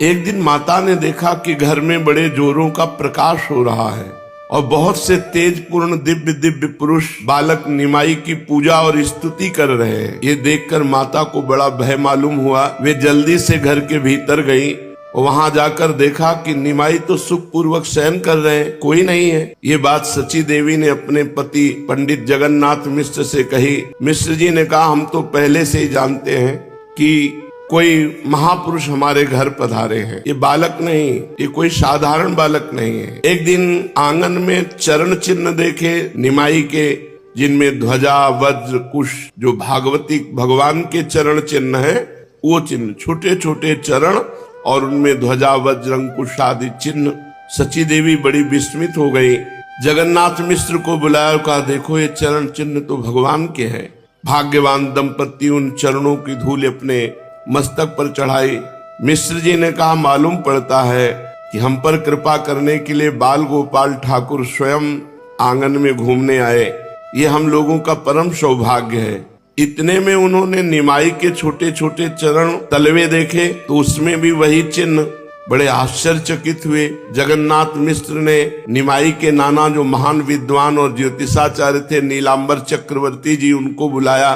एक दिन माता ने देखा कि घर में बड़े जोरों का प्रकाश हो रहा है और बहुत से तेज पूर्ण दिव्य दिव्य पुरुष बालक निमाई की पूजा और स्तुति कर रहे हैं। ये देखकर माता को बड़ा भय मालूम हुआ। वे जल्दी से घर के भीतर गई और वहां जाकर देखा कि निमाई तो सुखपूर्वक शयन कर रहे हैं, कोई नहीं है। ये बात सची देवी ने अपने पति पंडित जगन्नाथ मिश्र से कही। मिश्र जी ने कहा, हम तो पहले से ही जानते हैं कि कोई महापुरुष हमारे घर पधारे हैं। ये बालक नहीं, ये कोई साधारण बालक नहीं है। एक दिन आंगन में चरण चिन्ह देखे निमाई के, जिनमें ध्वजा वज्र कुश, जो भागवती भगवान के चरण चिन्ह है वो चिन्ह, छोटे छोटे चरण और उनमें ध्वजा वज्र अंकुश आदि चिन्ह। सची देवी बड़ी विस्मित हो गई। जगन्नाथ मिश्र को बुलाया और कहा, देखो ये चरण चिन्ह तो भगवान के हैं। भाग्यवान दंपति उन चरणों की धूल अपने मस्तक पर चढ़ाई। मिश्र जी ने कहा, मालूम पड़ता है कि हम पर कृपा करने के लिए बाल गोपाल ठाकुर स्वयं आंगन में घूमने आए। ये हम लोगों का परम सौभाग्य है। इतने में उन्होंने निमाई के छोटे छोटे चरण तलवे देखे तो उसमें भी वही चिन्ह। बड़े आश्चर्यचकित हुए। जगन्नाथ मिश्र ने निमाई के नाना जो महान विद्वान और ज्योतिषाचार्य थे नीलांबर चक्रवर्ती जी, उनको बुलाया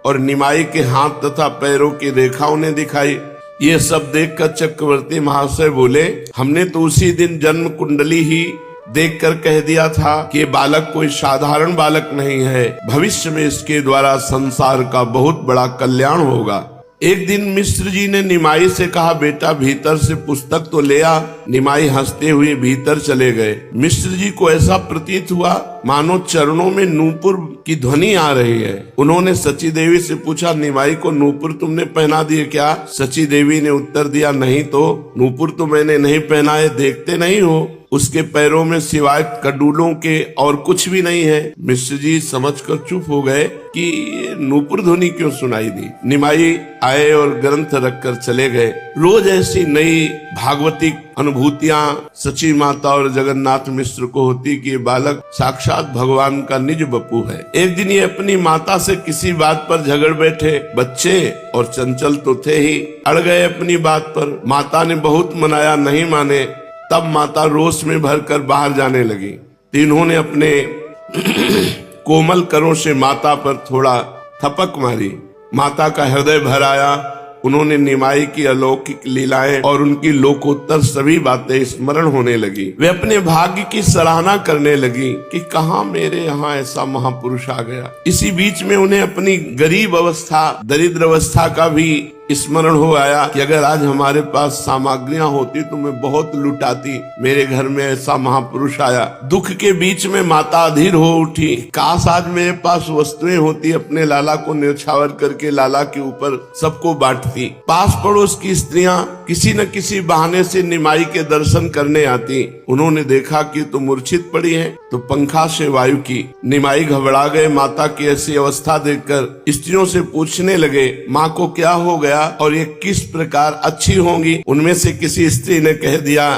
और निमाई के हाथ तथा पैरों की रेखा उन्हें दिखाई। ये सब देखकर चक्रवर्ती महाशय बोले, हमने तो उसी दिन जन्म कुंडली ही देखकर कह दिया था कि ये बालक कोई साधारण बालक नहीं है, भविष्य में इसके द्वारा संसार का बहुत बड़ा कल्याण होगा। एक दिन मिश्र जी ने निमाई से कहा, बेटा भीतर से पुस्तक तो ले आ। निमाई हंसते हुए भीतर चले गए। मिश्र जी को ऐसा प्रतीत हुआ मानो चरणों में नूपुर की ध्वनि आ रही है। उन्होंने सची देवी से पूछा, निमाई को नूपुर तुमने पहना दिए क्या? सची देवी ने उत्तर दिया, नहीं तो नूपुर तो मैंने नहीं पहनाए, देखते नहीं हो उसके पैरों में सिवाय कडूलों के और कुछ भी नहीं है। मिश्र जी समझकर चुप हो गए कि नूपुर ध्वनि क्यों सुनाई दी। निमाई आए और ग्रंथ रखकर चले गए। रोज ऐसी नई भागवतिक अनुभूतियां सची माता और जगन्नाथ मिश्र को होती कि ये बालक साक्षात भगवान का निज बपू है। एक दिन ये अपनी माता से किसी बात पर झगड़ बैठे। बच्चे और चंचल तो थे ही, अड़ गए अपनी बात पर। माता ने बहुत मनाया, नहीं माने। तब माता रोष में भरकर बाहर जाने लगी। तीनों ने अपने कोमल करों से माता पर थोड़ा थपक मारी। माता का हृदय भर आया। उन्होंने निमाई की अलौकिक लीलाएं और उनकी लोकोत्तर सभी बातें स्मरण होने लगी। वे अपने भाग्य की सराहना करने लगी कि कहाँ मेरे यहाँ ऐसा महापुरुष आ गया। इसी बीच में उन्हें अपनी गरीब अवस्था, दरिद्र अवस्था का भी स्मरण हो आया कि अगर आज हमारे पास सामग्रियां होती तो मैं बहुत लुटाती। मेरे घर में ऐसा महापुरुष आया। दुख के बीच में माता अधीर हो उठी। काश आज मेरे पास वस्तुएं होती, अपने लाला को न्यौछावर करके लाला के ऊपर सबको बांटती। पास पड़ोस की स्त्रियां किसी न किसी बहाने से निमाई के दर्शन करने आती। उन्होंने देखा कि तो मूर्छित पड़ी है तो पंखा से वायु की। निमाई घबरा गए। माता की ऐसी अवस्था देखकर स्त्रियों से पूछने लगे, माँ को क्या हो गया और ये किस प्रकार अच्छी होंगी? उनमें से किसी स्त्री ने कह दिया,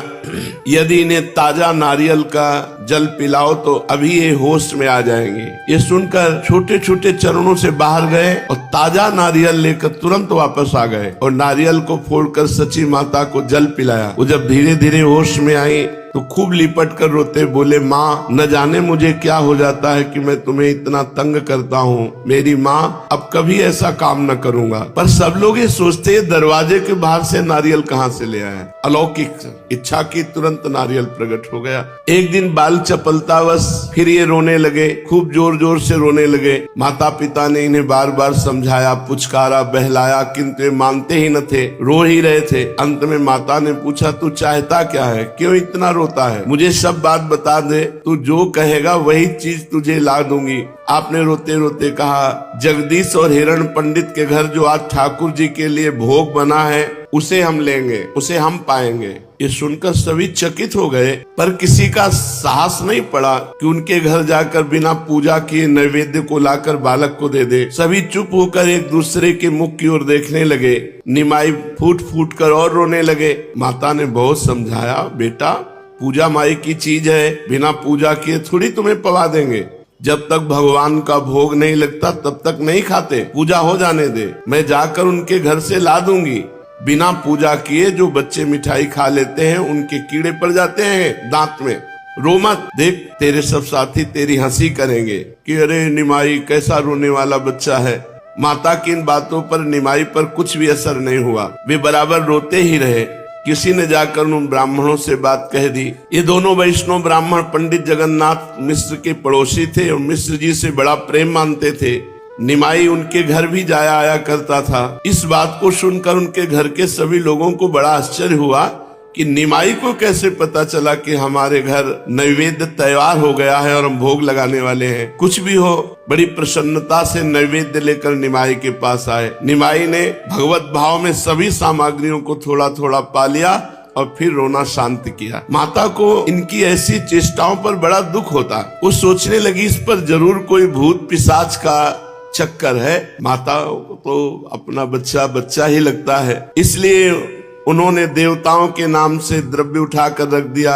यदि इन्हें ताजा नारियल का जल पिलाओ तो अभी ये होश में आ जाएंगे। ये सुनकर छोटे छोटे चरणों से बाहर गए और ताजा नारियल लेकर तुरंत वापस आ गए और नारियल को फोड़कर सची माता को जल पिलाया। वो जब धीरे धीरे होश में आई तो खूब लिपट कर रोते बोले, माँ न जाने मुझे क्या हो जाता है कि मैं तुम्हें इतना तंग करता हूँ। मेरी माँ अब कभी ऐसा काम न करूँगा। पर सब लोग ये सोचते हैं दरवाजे के बाहर से नारियल कहाँ से ले आया। अलौकिक इच्छा की तुरंत नारियल प्रकट हो गया। एक दिन बाल चपलतावश फिर ये रोने लगे, खूब जोर जोर से रोने लगे। माता पिता ने इन्हें बार बार समझाया, पुचकारा, बहलाया, किंतु ये मानते ही न थे, रो ही रहे थे। अंत में माता ने पूछा, तू चाहता क्या है, क्यों इतना रोता है? मुझे सब बात बता दे, तू जो कहेगा वही चीज तुझे ला दूंगी। आपने रोते रोते कहा, जगदीश और हिरण पंडित के घर जो आज ठाकुर जी के लिए भोग बना है उसे हम लेंगे, उसे हम पाएंगे। ये सुनकर सभी चकित हो गए, पर किसी का साहस नहीं पड़ा कि उनके घर जाकर बिना पूजा किए नैवेद्य को लाकर बालक को दे दे। सभी चुप होकर एक दूसरे के मुख की ओर देखने लगे। निमाई फूट फूट कर और रोने लगे। माता ने बहुत समझाया, बेटा पूजा माई की चीज है, बिना पूजा किए थोड़ी तुम्हें पवा देंगे। जब तक भगवान का भोग नहीं लगता तब तक नहीं खाते, पूजा हो जाने दे, मैं जाकर उनके घर से ला दूंगी। बिना पूजा किए जो बच्चे मिठाई खा लेते हैं उनके कीड़े पड़ जाते हैं दांत में। रो मत, देख तेरे सब साथी तेरी हंसी करेंगे कि अरे निमाई कैसा रोने वाला बच्चा है। माता की इन बातों पर निमाई पर कुछ भी असर नहीं हुआ, वे बराबर रोते ही रहे। किसी ने जाकर उन ब्राह्मणों से बात कह दी। ये दोनों वैष्णव ब्राह्मण पंडित जगन्नाथ मिश्र के पड़ोसी थे और मिश्र जी से बड़ा प्रेम मानते थे। निमाई उनके घर भी जाया आया करता था। इस बात को सुनकर उनके घर के सभी लोगों को बड़ा आश्चर्य हुआ कि निमाई को कैसे पता चला कि हमारे घर नैवेद्य तैयार हो गया है और हम भोग लगाने वाले हैं। कुछ भी हो, बड़ी प्रसन्नता से नैवेद्य लेकर निमाई के पास आए। निमाई ने भगवत भाव में सभी सामग्रियों को थोड़ा थोड़ा पा लिया और फिर रोना शांत किया। माता को इनकी ऐसी चेष्टाओं पर बड़ा दुख होता। वो सोचने लगी इस पर जरूर कोई भूत पिशाच का चक्कर है। माता को तो अपना बच्चा बच्चा ही लगता है, इसलिए उन्होंने देवताओं के नाम से द्रव्य उठाकर रख दिया।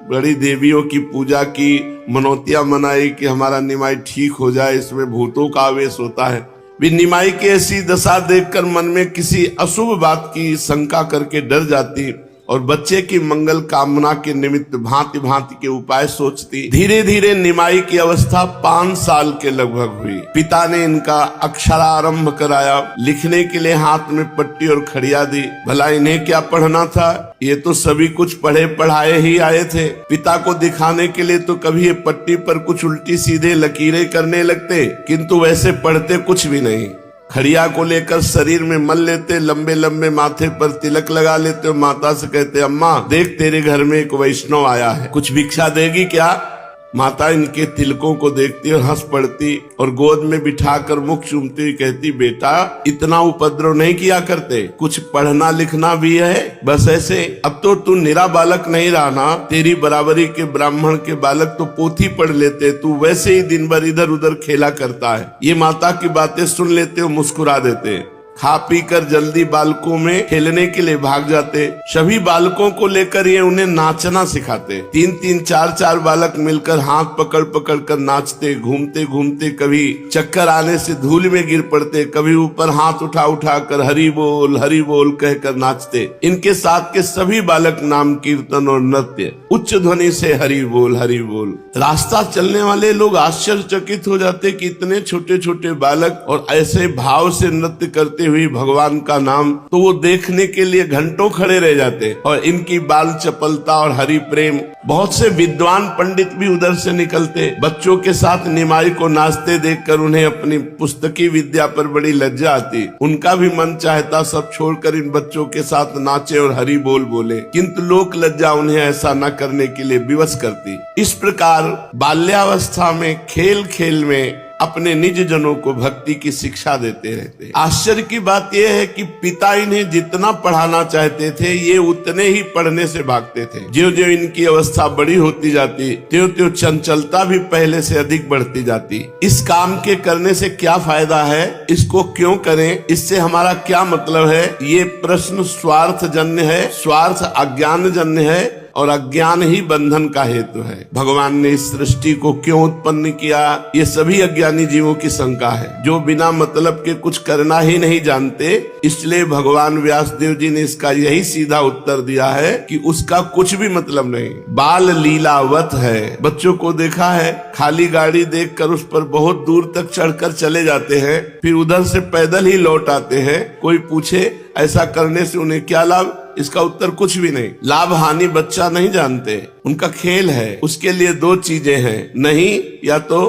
बड़ी देवियों की पूजा की, मनौतियां मनाई कि हमारा निमाई ठीक हो जाए, इसमें भूतों का आवेश होता है। वे निमाई की ऐसी दशा देखकर मन में किसी अशुभ बात की शंका करके डर जाती और बच्चे की मंगल कामना के निमित्त भांति भांति के उपाय सोचती। धीरे धीरे निमाई की अवस्था 5 साल के लगभग हुई। पिता ने इनका अक्षरारंभ कराया, लिखने के लिए हाथ में पट्टी और खड़िया दी। भला इन्हें क्या पढ़ना था, ये तो सभी कुछ पढ़े पढ़ाए ही आए थे। पिता को दिखाने के लिए तो कभी ये पट्टी पर कुछ उल्टी सीधे लकीरें करने लगते, किंतु वैसे पढ़ते कुछ भी नहीं। खड़िया को लेकर शरीर में मल लेते, लंबे लंबे माथे पर तिलक लगा लेते और माता से कहते, अम्मा देख तेरे घर में एक वैष्णव आया है, कुछ भिक्षा देगी क्या। माता इनके तिलकों को देखती और हंस पड़ती और गोद में बिठाकर मुख चूमती हुई कहती, बेटा इतना उपद्रव नहीं किया करते, कुछ पढ़ना लिखना भी है, बस ऐसे। अब तो तू निरा बालक नहीं रहा ना, तेरी बराबरी के ब्राह्मण के बालक तो पोथी पढ़ लेते, तू वैसे ही दिन भर इधर उधर खेला करता है। ये माता की बातें सुन लेते और मुस्कुरा देते। खा पी कर जल्दी बालकों में खेलने के लिए भाग जाते। सभी बालकों को लेकर ये उन्हें नाचना सिखाते। 3-3, 4-4 बालक मिलकर हाथ पकड़ पकड़ कर नाचते। घूमते घूमते कभी चक्कर आने से धूल में गिर पड़ते, कभी ऊपर हाथ उठा उठा कर हरि बोल कहकर नाचते। इनके साथ के सभी बालक नाम कीर्तन और नृत्य उच्च ध्वनि से हरि बोल। रास्ता चलने वाले लोग आश्चर्यचकित हो जाते कि इतने छोटे छोटे बालक और ऐसे भाव से नृत्य करते हुई भगवान का नाम, तो वो देखने के लिए घंटों खड़े रह जाते। और इनकी बाल चपलता और हरि प्रेम, बहुत से विद्वान पंडित भी उधर से निकलते। बच्चों के साथ निमाई को नाचते देखकर उन्हें अपनी पुस्तकी विद्या पर बड़ी लज्जा आती। उनका भी मन चाहता सब छोड़कर इन बच्चों के साथ नाचे और हरि बोले, किंतु लोक लज्जा उन्हें ऐसा न करने के लिए विवश करती। इस प्रकार बाल्यावस्था में खेल खेल में अपने निज जनों को भक्ति की शिक्षा देते रहते। आश्चर्य की बात यह है कि पिता इन्हें जितना पढ़ाना चाहते थे, ये उतने ही पढ़ने से भागते थे। ज्यों ज्यों इनकी अवस्था बड़ी होती जाती, त्यों त्यों चंचलता भी पहले से अधिक बढ़ती जाती। इस काम के करने से क्या फायदा है, इसको क्यों करें, इससे हमारा क्या मतलब है, ये प्रश्न स्वार्थ जन्य है, स्वार्थ अज्ञान जन्य है और अज्ञान ही बंधन का हेतु है। भगवान ने इस सृष्टि को क्यों उत्पन्न किया, ये सभी अज्ञानी जीवों की शंका है, जो बिना मतलब के कुछ करना ही नहीं जानते। इसलिए भगवान व्यासदेव जी ने इसका यही सीधा उत्तर दिया है कि उसका कुछ भी मतलब नहीं, बाल लीलावत है। बच्चों को देखा है, खाली गाड़ी देखकर उस पर बहुत दूर तक चढ़कर चले जाते हैं, फिर उधर से पैदल ही लौट आते हैं। कोई पूछे ऐसा करने से उन्हें क्या लाभ, इसका उत्तर कुछ भी नहीं। लाभ हानि बच्चा नहीं जानते, उनका खेल है। उसके लिए 2 चीजें हैं, नहीं या तो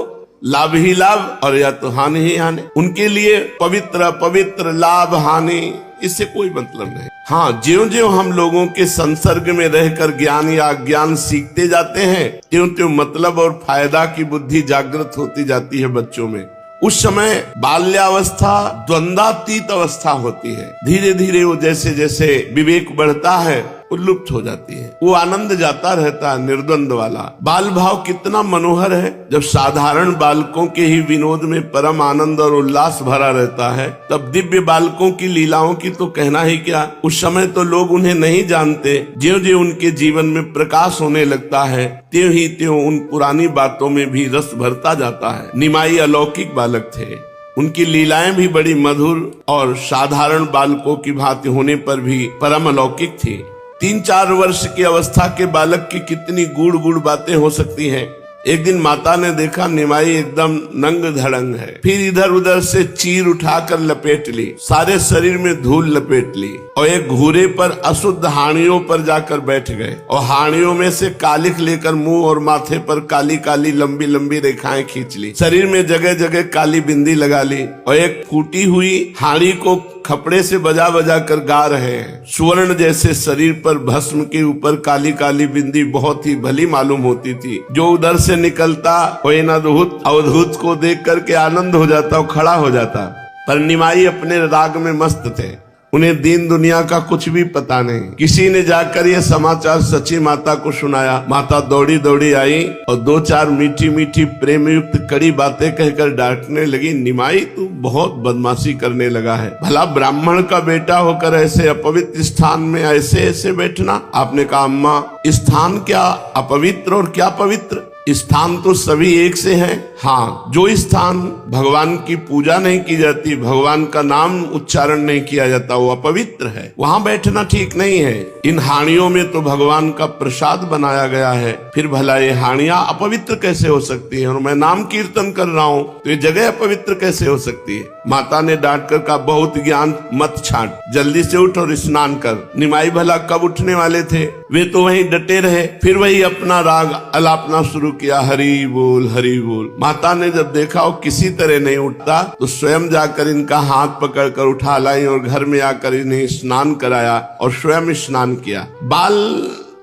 लाभ ही लाभ और या तो हानि ही हानि। उनके लिए पवित्र लाभ हानि, इससे कोई मतलब नहीं। हाँ, ज्यों ज्यों हम लोगों के संसर्ग में रहकर ज्ञान या अज्ञान सीखते जाते हैं, त्यों त्यों मतलब और फायदा की बुद्धि जागृत होती जाती है बच्चों में। उस समय बाल्यावस्था द्वंद्वातीत अवस्था होती है। धीरे धीरे वो जैसे जैसे विवेक बढ़ता है, उल्लुप्त हो जाती है। वो आनंद जाता रहता है, निर्द्वंद वाला। बाल भाव कितना मनोहर है। जब साधारण बालकों के ही विनोद में परम आनंद और उल्लास भरा रहता है, तब दिव्य बालकों की लीलाओं की तो कहना ही क्या। उस समय तो लोग उन्हें नहीं जानते। ज्यों ज्यों उनके जीवन में प्रकाश होने लगता है, त्यों ही त्यों उन पुरानी बातों में भी रस भरता जाता है। निमाई अलौकिक बालक थे। उनकी लीलाएं भी बड़ी मधुर और साधारण बालकों की भांति होने पर भी परम अलौकिक थी। 3-4 वर्ष की अवस्था के बालक की कितनी गूढ़ गूढ़ बातें हो सकती हैं। एक दिन माता ने देखा निमाई एकदम नंग धड़ंग है। फिर इधर उधर से चीर उठाकर लपेट ली, सारे शरीर में धूल लपेट ली और एक घूरे पर अशुद्ध हाड़ियों पर जाकर बैठ गए और हाड़ियों में से कालिख लेकर मुंह और माथे पर काली काली लंबी लंबी रेखाएं खींच ली। शरीर में जगह जगह काली बिंदी लगा ली और एक फूटी हुई हाड़ी को खपड़े से बजा बजा कर गा रहे हैं। स्वर्ण जैसे शरीर पर भस्म के ऊपर काली काली बिंदी बहुत ही भली मालूम होती थी। जो उधर से निकलता वो इन अवधूत को देख करके आनंद हो जाता और खड़ा हो जाता। पर निमाई अपने राग में मस्त थे, उन्हें दीन दुनिया का कुछ भी पता नहीं। किसी ने जाकर ये समाचार सची माता को सुनाया। माता दौड़ी दौड़ी आई और 2-4 मीठी मीठी प्रेम युक्त कड़ी बातें कहकर डांटने लगी। निमाई तू बहुत बदमाशी करने लगा है, भला ब्राह्मण का बेटा होकर ऐसे अपवित्र स्थान में ऐसे ऐसे बैठना। आपने कहा अम्मा स्थान क्या अपवित्र और क्या पवित्र, स्थान तो सभी एक से हैं। हाँ, जो स्थान भगवान की पूजा नहीं की जाती, भगवान का नाम उच्चारण नहीं किया जाता, वो अपवित्र है, वहाँ बैठना ठीक नहीं है। इन हाड़ियों में तो भगवान का प्रसाद बनाया गया है, फिर भला ये हाड़ियां अपवित्र कैसे हो सकती है? और मैं नाम कीर्तन कर रहा हूँ तो ये जगह अपवित्र कैसे हो सकती है? माता ने डांट कर कहा बहुत ज्ञान मत छांट, जल्दी से उठ और स्नान कर। निमाई भला कब उठने वाले थे, वे तो वहीं डटे रहे। फिर वही अपना राग अलापना शुरू किया, हरि बोल हरि बोल। माता ने जब देखा वो किसी तरह नहीं उठता तो स्वयं जाकर इनका हाथ पकड़कर उठा लाई और घर में आकर इन्हें स्नान कराया और स्वयं स्नान किया। बाल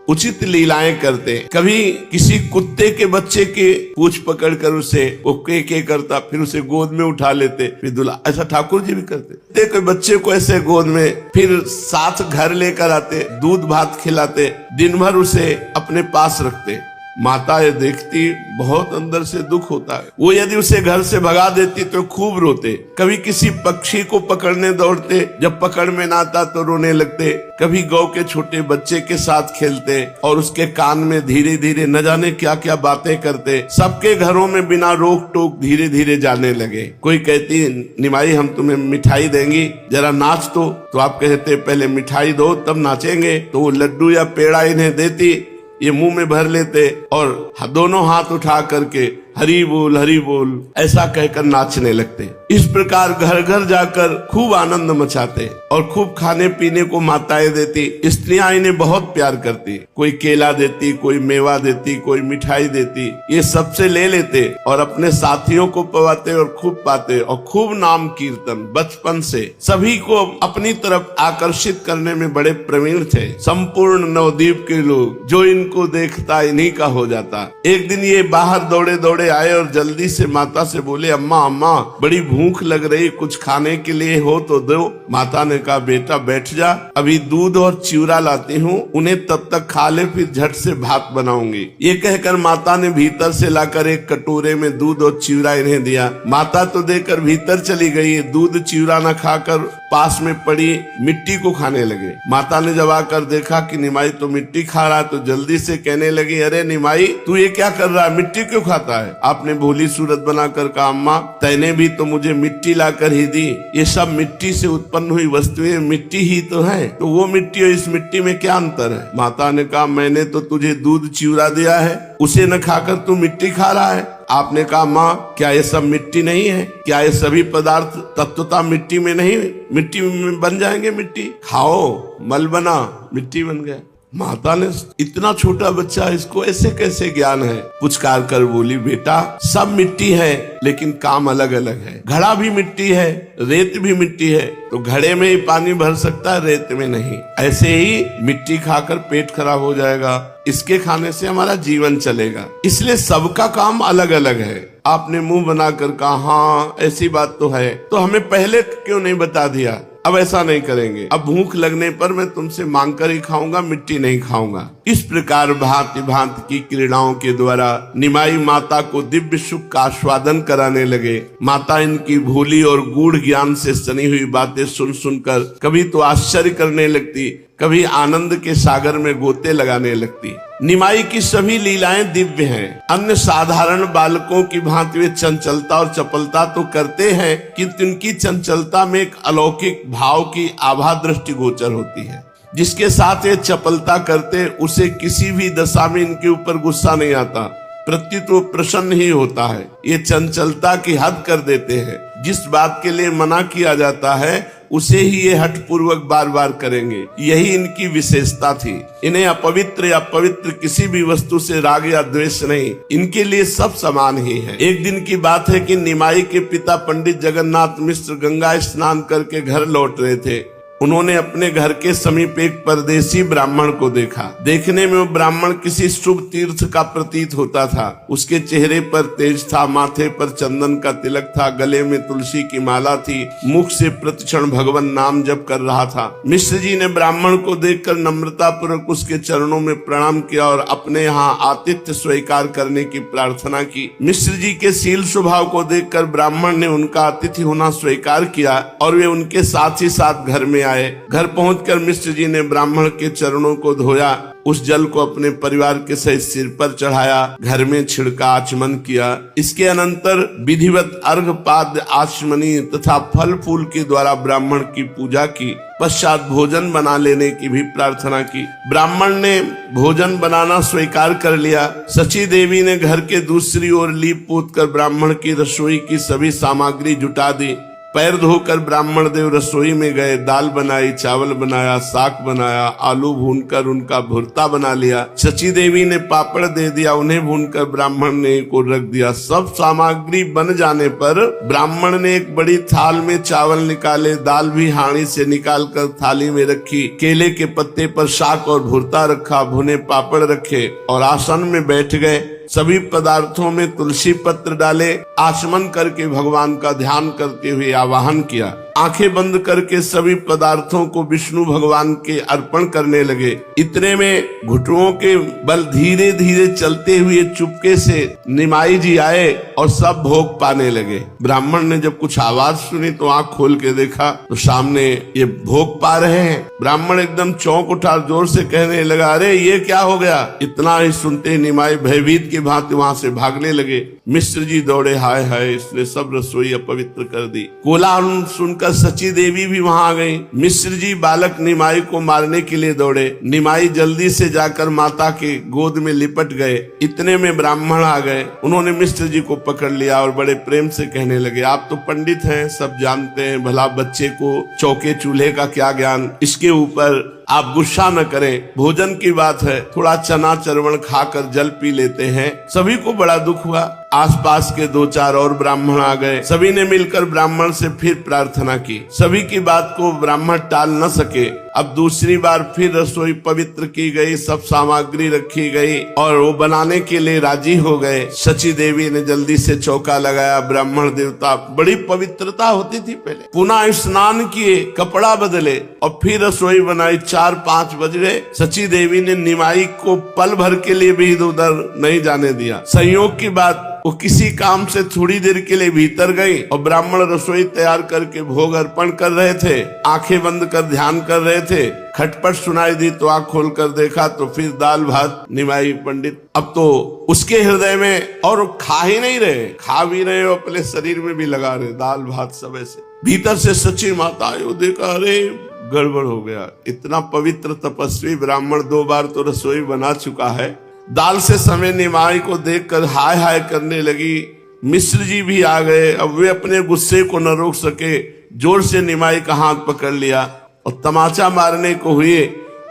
उचित लीलाएं करते, कभी किसी कुत्ते के बच्चे के पूंछ पकड़कर उसे वो के करता, फिर उसे गोद में उठा लेते, फिर दूल्हा। ऐसा ठाकुर जी भी करते, कुत्ते के बच्चे को ऐसे गोद में, फिर साथ घर लेकर आते, दूध भात खिलाते, दिन भर उसे अपने पास रखते। माता ये देखती बहुत अंदर से दुख होता है। वो यदि उसे घर से भगा देती तो खूब रोते। कभी किसी पक्षी को पकड़ने दौड़ते, जब पकड़ में ना आता तो रोने लगते। कभी गौ के छोटे बच्चे के साथ खेलते और उसके कान में धीरे धीरे न जाने क्या क्या बातें करते। सबके घरों में बिना रोक टोक धीरे धीरे जाने लगे। कोई कहती निमाई हम तुम्हें मिठाई देंगी, जरा नाच तो आप कहते पहले मिठाई दो तब नाचेंगे। तो वो लड्डू या पेड़ा इन्हें देती, ये मुंह में भर लेते और दोनों हाथ उठा करके हरि बोल ऐसा कहकर नाचने लगते। इस प्रकार घर घर जाकर खूब आनंद मचाते और खूब खाने पीने को माताएं देती। स्त्रियां इन्हें बहुत प्यार करती, कोई केला देती, कोई मेवा देती, कोई मिठाई देती। ये सबसे ले लेते और अपने साथियों को पवाते और खूब पाते और खूब नाम कीर्तन। बचपन से सभी को अपनी तरफ आकर्षित करने में बड़े प्रवीण थे। संपूर्ण नवद्वीप के लोग, जो इनको देखता इन्हीं का हो जाता। एक दिन ये बाहर दौड़े दौड़े आए और जल्दी से माता से बोले अम्मा अम्मा बड़ी भूख लग रही, कुछ खाने के लिए हो तो दो। माता ने कहा बेटा बैठ जा, अभी दूध और चिवड़ा लाती हूँ, उन्हें तब तक खा ले, फिर झट से भात बनाऊंगी। ये कहकर माता ने भीतर से लाकर एक कटोरे में दूध और चिवड़ा इन्हें दिया। माता तो देकर भीतर चली गई, दूध चिवड़ा न खाकर पास में पड़ी मिट्टी को खाने लगे। माता ने जब आकर देखा कि निमाई तो मिट्टी खा रहा, तो जल्दी से कहने लगी अरे निमाई तू ये क्या कर रहा है, मिट्टी क्यों खाता है? आपने भोली सूरत बनाकर कहा अम्मा तैने भी तो मुझे मिट्टी लाकर ही दी, ये सब मिट्टी से उत्पन्न हुई वस्तुएं मिट्टी ही तो है, तो वो मिट्टी और इस मिट्टी में क्या अंतर है? माता ने कहा मैंने तो तुझे दूध चिवड़ा दिया है, उसे न खाकर तू मिट्टी खा रहा है। आपने कहा माँ क्या ये सब मिट्टी नहीं है? क्या ये सभी पदार्थ तत्वता मिट्टी में नहीं, मिट्टी में बन जाएंगे? मिट्टी खाओ, मल बना मिट्टी बन गया। माता ने इतना छोटा बच्चा, इसको ऐसे कैसे ज्ञान है? पुचकार कर बोली बेटा सब मिट्टी है लेकिन काम अलग अलग है। घड़ा भी मिट्टी है, रेत भी मिट्टी है, तो घड़े में ही पानी भर सकता है, रेत में नहीं। ऐसे ही मिट्टी खाकर पेट खराब हो जाएगा, इसके खाने से हमारा जीवन चलेगा। इसलिए सबका काम अलग अलग है। आपने मुंह बनाकर कहा हाँ ऐसी बात तो है, तो हमें पहले क्यों नहीं बता दिया? अब ऐसा नहीं करेंगे, अब भूख लगने पर मैं तुमसे मांग कर ही खाऊंगा, मिट्टी नहीं खाऊंगा। इस प्रकार भांति भांति की क्रीड़ाओं के द्वारा निमाई माता को दिव्य सुख का आस्वादन कराने लगे। माता इनकी भोली और गूढ़ ज्ञान से सनी हुई बातें सुन सुनकर कभी तो आश्चर्य करने लगती, कभी आनंद के सागर में गोते लगाने लगती। निमाई की सभी लीलाएं दिव्य हैं। अन्य साधारण बालकों की भांति वे चंचलता और चपलता तो करते हैं, किंतु इनकी चंचलता में एक अलौकिक भाव की आभा दृष्टि गोचर होती है। जिसके साथ ये चपलता करते उसे किसी भी दशा में इनके ऊपर गुस्सा नहीं आता, प्रत्युत वो प्रसन्न ही होता है। ये चंचलता की हद कर देते हैं। जिस बात के लिए मना किया जाता है उसे ही ये हठ पूर्वक बार बार करेंगे। यही इनकी विशेषता थी। इन्हें अपवित्र या पवित्र किसी भी वस्तु से राग या द्वेष नहीं, इनके लिए सब समान ही है। एक दिन की बात है कि निमाई के पिता पंडित जगन्नाथ मिश्र गंगा स्नान करके घर लौट रहे थे। उन्होंने अपने घर के समीप एक परदेसी ब्राह्मण को देखा। देखने में वो ब्राह्मण किसी शुभ तीर्थ का प्रतीत होता था। उसके चेहरे पर तेज था, माथे पर चंदन का तिलक था, गले में तुलसी की माला थी, मुख से प्रतिक्षण भगवान नाम जप कर रहा था। मिश्र जी ने ब्राह्मण को देखकर नम्रता पूर्वक उसके चरणों में प्रणाम किया और अपने यहाँ आतिथ्य स्वीकार करने की प्रार्थना की। मिश्र जी के शील स्वभाव को देखकर ब्राह्मण ने उनका अतिथि होना स्वीकार किया और वे उनके साथ ही साथ घर में आए। घर पहुंचकर मिश्र जी ने ब्राह्मण के चरणों को धोया, उस जल को अपने परिवार के सहित सिर पर चढ़ाया, घर में छिड़का, आचमन किया। इसके अनंतर विधिवत अर्घपाद्य आचमनी तथा फल फूल के द्वारा ब्राह्मण की पूजा की। पश्चात भोजन बना लेने की भी प्रार्थना की। ब्राह्मण ने भोजन बनाना स्वीकार कर लिया। सची देवी ने घर के दूसरी ओर लीप पोत कर ब्राह्मण की रसोई की सभी सामग्री जुटा दी। पैर धोकर ब्राह्मण देव रसोई में गए। दाल बनाई, चावल बनाया, साग बनाया, आलू भूनकर उनका भुर्ता बना लिया। सची देवी ने पापड़ दे दिया, उन्हें भूनकर ब्राह्मण ने को रख दिया। सब सामग्री बन जाने पर ब्राह्मण ने एक बड़ी थाल में चावल निकाले, दाल भी हांडी से निकालकर थाली में रखी, केले के पत्ते पर साग और भुर्ता रखा, भुने पापड़ रखे और आसन में बैठ गए। सभी पदार्थों में तुलसी पत्र डाले, आचमन करके भगवान का ध्यान करते हुए आवाहन किया। आंखें बंद करके सभी पदार्थों को विष्णु भगवान के अर्पण करने लगे। इतने में घुटनों के बल धीरे धीरे चलते हुए चुपके से निमाई जी आए और सब भोग पाने लगे। ब्राह्मण ने जब कुछ आवाज सुनी तो आंख खोल के देखा तो सामने ये भोग पा रहे हैं। ब्राह्मण एकदम चौंक उठा, जोर से कहने लगा, अरे ये क्या हो गया। इतना ही सुनते निमाई भयभीत की भांति वहां से भागने लगे। मिश्र जी दौड़े, हाय हाय इसने सब रसोई अपवित्र कर दी। कोलाहल सुनकर सची देवी भी वहां आ गई। मिश्र जी बालक निमाई को मारने के लिए दौड़े। निमाई जल्दी से जाकर माता के गोद में लिपट गए। इतने में ब्राह्मण आ गए। उन्होंने मिश्र जी को पकड़ लिया और बड़े प्रेम से कहने लगे, आप तो पंडित हैं, सब जानते हैं, भला बच्चे को चौके चूल्हे का क्या ज्ञान। इसके ऊपर आप गुस्सा न करें, भोजन की बात है, थोड़ा चना चरवण खाकर जल पी लेते हैं। सभी को बड़ा दुख हुआ। आसपास के 2-4 और ब्राह्मण आ गए। सभी ने मिलकर ब्राह्मण से फिर प्रार्थना की। सभी की बात को ब्राह्मण टाल न सके। अब दूसरी बार फिर रसोई पवित्र की गई, सब सामग्री रखी गई और वो बनाने के लिए राजी हो गए। सची देवी ने जल्दी से चौका लगाया। ब्राह्मण देवता, बड़ी पवित्रता होती थी पहले। पुनः स्नान किए, कपड़ा बदले और फिर रसोई बनाई। 4-5 बज गए। सची देवी ने निमाई को पल भर के लिए भी इधर उधर नहीं जाने दिया। संयोग की बात, वो किसी काम से थोड़ी देर के लिए भीतर गई और ब्राह्मण रसोई तैयार करके भोग अर्पण कर रहे थे। आंखें बंद कर ध्यान कर रहे थे। खटपट सुनाई दी तो आंख खोल कर देखा तो फिर दाल भात। निमाई पंडित अब तो उसके हृदय में, और खा ही नहीं रहे, खा भी रहे और अपने शरीर में भी लगा रहे दाल भात सब ऐसे। भीतर से सची माता आयो, देखा अरे गड़बड़ हो गया। इतना पवित्र तपस्वी ब्राह्मण 2 बार तो रसोई बना चुका है। दाल से समय निमाई को देखकर हाय हाय करने लगी। मिश्र जी भी आ गए। अब वे अपने गुस्से को न रोक सके, जोर से निमाई का हाथ पकड़ लिया और तमाचा मारने को हुए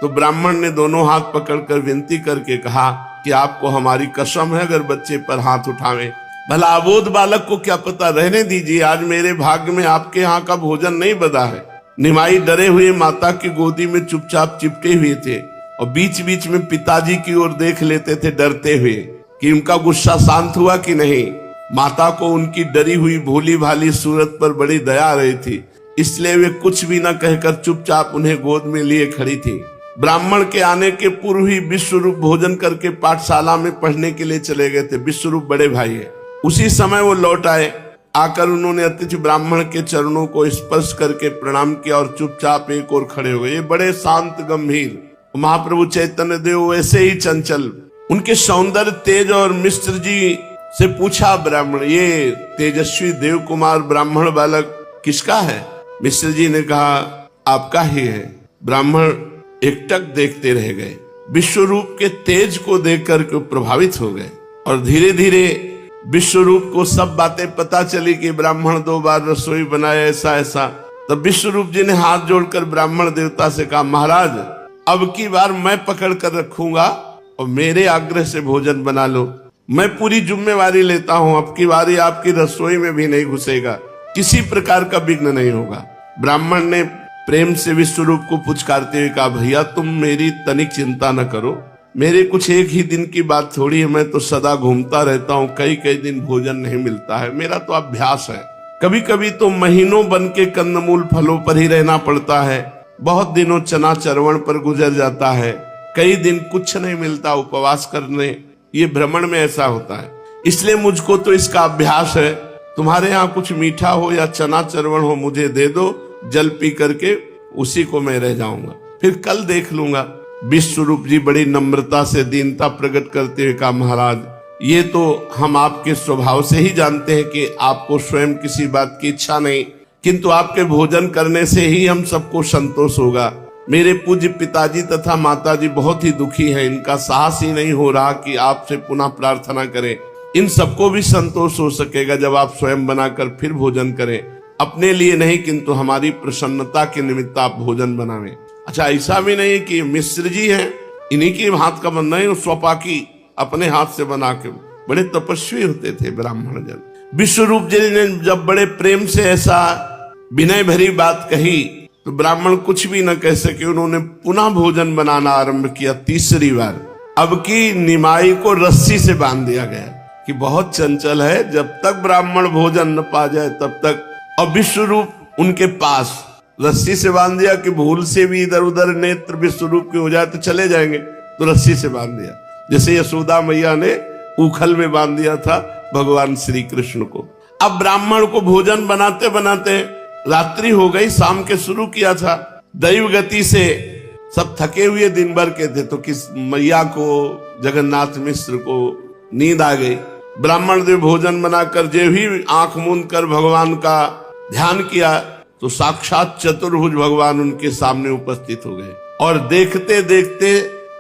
तो ब्राह्मण ने दोनों हाथ पकड़कर विनती करके कहा कि आपको हमारी कसम है, अगर बच्चे पर हाथ उठावें। भला अबोध बालक को क्या पता, रहने दीजिए, आज मेरे भाग्य में आपके यहाँ का भोजन नहीं बना है। निमाई डरे हुए माता की गोदी में चुपचाप चिपटे हुए थे और बीच बीच में पिताजी की ओर देख लेते थे डरते हुए कि उनका गुस्सा शांत हुआ कि नहीं। माता को उनकी डरी हुई भोली भाली सूरत पर बड़ी दया आ रही थी, इसलिए वे कुछ भी न कहकर चुपचाप उन्हें गोद में लिए खड़ी थी। ब्राह्मण के आने के पूर्व ही विश्वरूप भोजन करके पाठशाला में पढ़ने के लिए चले गए थे। विश्वरूप बड़े भाई है। उसी समय वो लौट आए। आकर उन्होंने अतिथि ब्राह्मण के चरणों को स्पर्श करके प्रणाम किया और चुपचाप एक और खड़े हो गए। ये बड़े शांत गंभीर। महाप्रभु चैतन्य देव वैसे ही चंचल, उनके सौंदर्य तेज। और मिश्र जी से पूछा ब्राह्मण, ये तेजस्वी देव कुमार ब्राह्मण बालक किसका है? मिश्र जी ने कहा, आपका ही है। ब्राह्मण एकटक देखते रह गए। विश्व रूप के तेज को देखकर के प्रभावित हो गए और धीरे धीरे विश्व रूप को सब बातें पता चली कि ब्राह्मण 2 बार रसोई बनाए, ऐसा ऐसा। तब विश्व रूप जी ने हाथ जोड़कर ब्राह्मण देवता से कहा, महाराज अब की बार मैं पकड़ कर रखूंगा और मेरे आग्रह से भोजन बना लो। मैं पूरी जिम्मेवारी लेता हूं, अब की बारी आपकी रसोई में भी नहीं घुसेगा, किसी प्रकार का विघ्न नहीं होगा। ब्राह्मण ने प्रेम से विश्वरूप को पुचकारते हुए कहा, भैया तुम मेरी तनिक चिंता न करो, मेरे कुछ एक ही दिन की बात थोड़ी है, मैं तो सदा घूमता रहता हूँ, कई कई दिन भोजन नहीं मिलता है, मेरा तो अभ्यास है। कभी कभी तो महीनों बन के कंदमूल फलों पर ही रहना पड़ता है, बहुत दिनों चना चरवण पर गुजर जाता है, कई दिन कुछ नहीं मिलता उपवास करने, ये भ्रमण में ऐसा होता है, इसलिए मुझको तो इसका अभ्यास है। तुम्हारे यहाँ कुछ मीठा हो या चना चरवण हो मुझे दे दो, जल पी करके उसी को मैं रह जाऊंगा, फिर कल देख लूंगा। विश्वरूप जी बड़ी नम्रता से दीनता प्रकट करते हुए कहा, महाराज ये तो हम आपके स्वभाव से ही जानते हैं कि आपको स्वयं किसी बात की इच्छा नहीं, किंतु आपके भोजन करने से ही हम सबको संतोष होगा। मेरे पूज्य पिताजी तथा माताजी बहुत ही दुखी हैं, इनका साहस ही नहीं हो रहा कि आपसे पुनः प्रार्थना करें। इन सबको भी संतोष हो सकेगा जब आप स्वयं बनाकर फिर भोजन करें, अपने लिए नहीं किंतु हमारी प्रसन्नता के निमित्त आप भोजन बनावें। अच्छा, ऐसा भी नहीं कि मिश्र जी हैं इन्हीं के हाथ का बनना है, स्वपाकी अपने हाथ से बना के, बड़े तपस्वी होते थे ब्राह्मण जन। विश्वरूप जी ने जब बड़े प्रेम से ऐसा विनय भरी बात कही तो ब्राह्मण कुछ भी न कह सके, उन्होंने पुनः भोजन बनाना आरंभ किया। तीसरी बार अब की निमाई को रस्सी से बांध दिया गया कि बहुत चंचल है, जब तक ब्राह्मण भोजन न पा जाए तब तक। और विश्वरूप उनके पास रस्सी से बांध दिया कि भूल से भी इधर उधर नेत्र विश्वरूप के हो जाए तो चले जाएंगे, तो रस्सी से बांध दिया, जैसे यशोदा मैया ने उखल में बांध दिया था भगवान श्री कृष्ण को। अब ब्राह्मण को भोजन बनाते बनाते रात्रि हो गई, शाम के शुरू किया था। दैव गति से सब थके हुए दिन भर के थे, तो किस मैया को, जगन्नाथ मिश्र को नींद आ गई। ब्राह्मण देव भोजन बनाकर जे भी आंख मूंद कर भगवान का ध्यान किया तो साक्षात चतुर्भुज भगवान उनके सामने उपस्थित हो गए और देखते देखते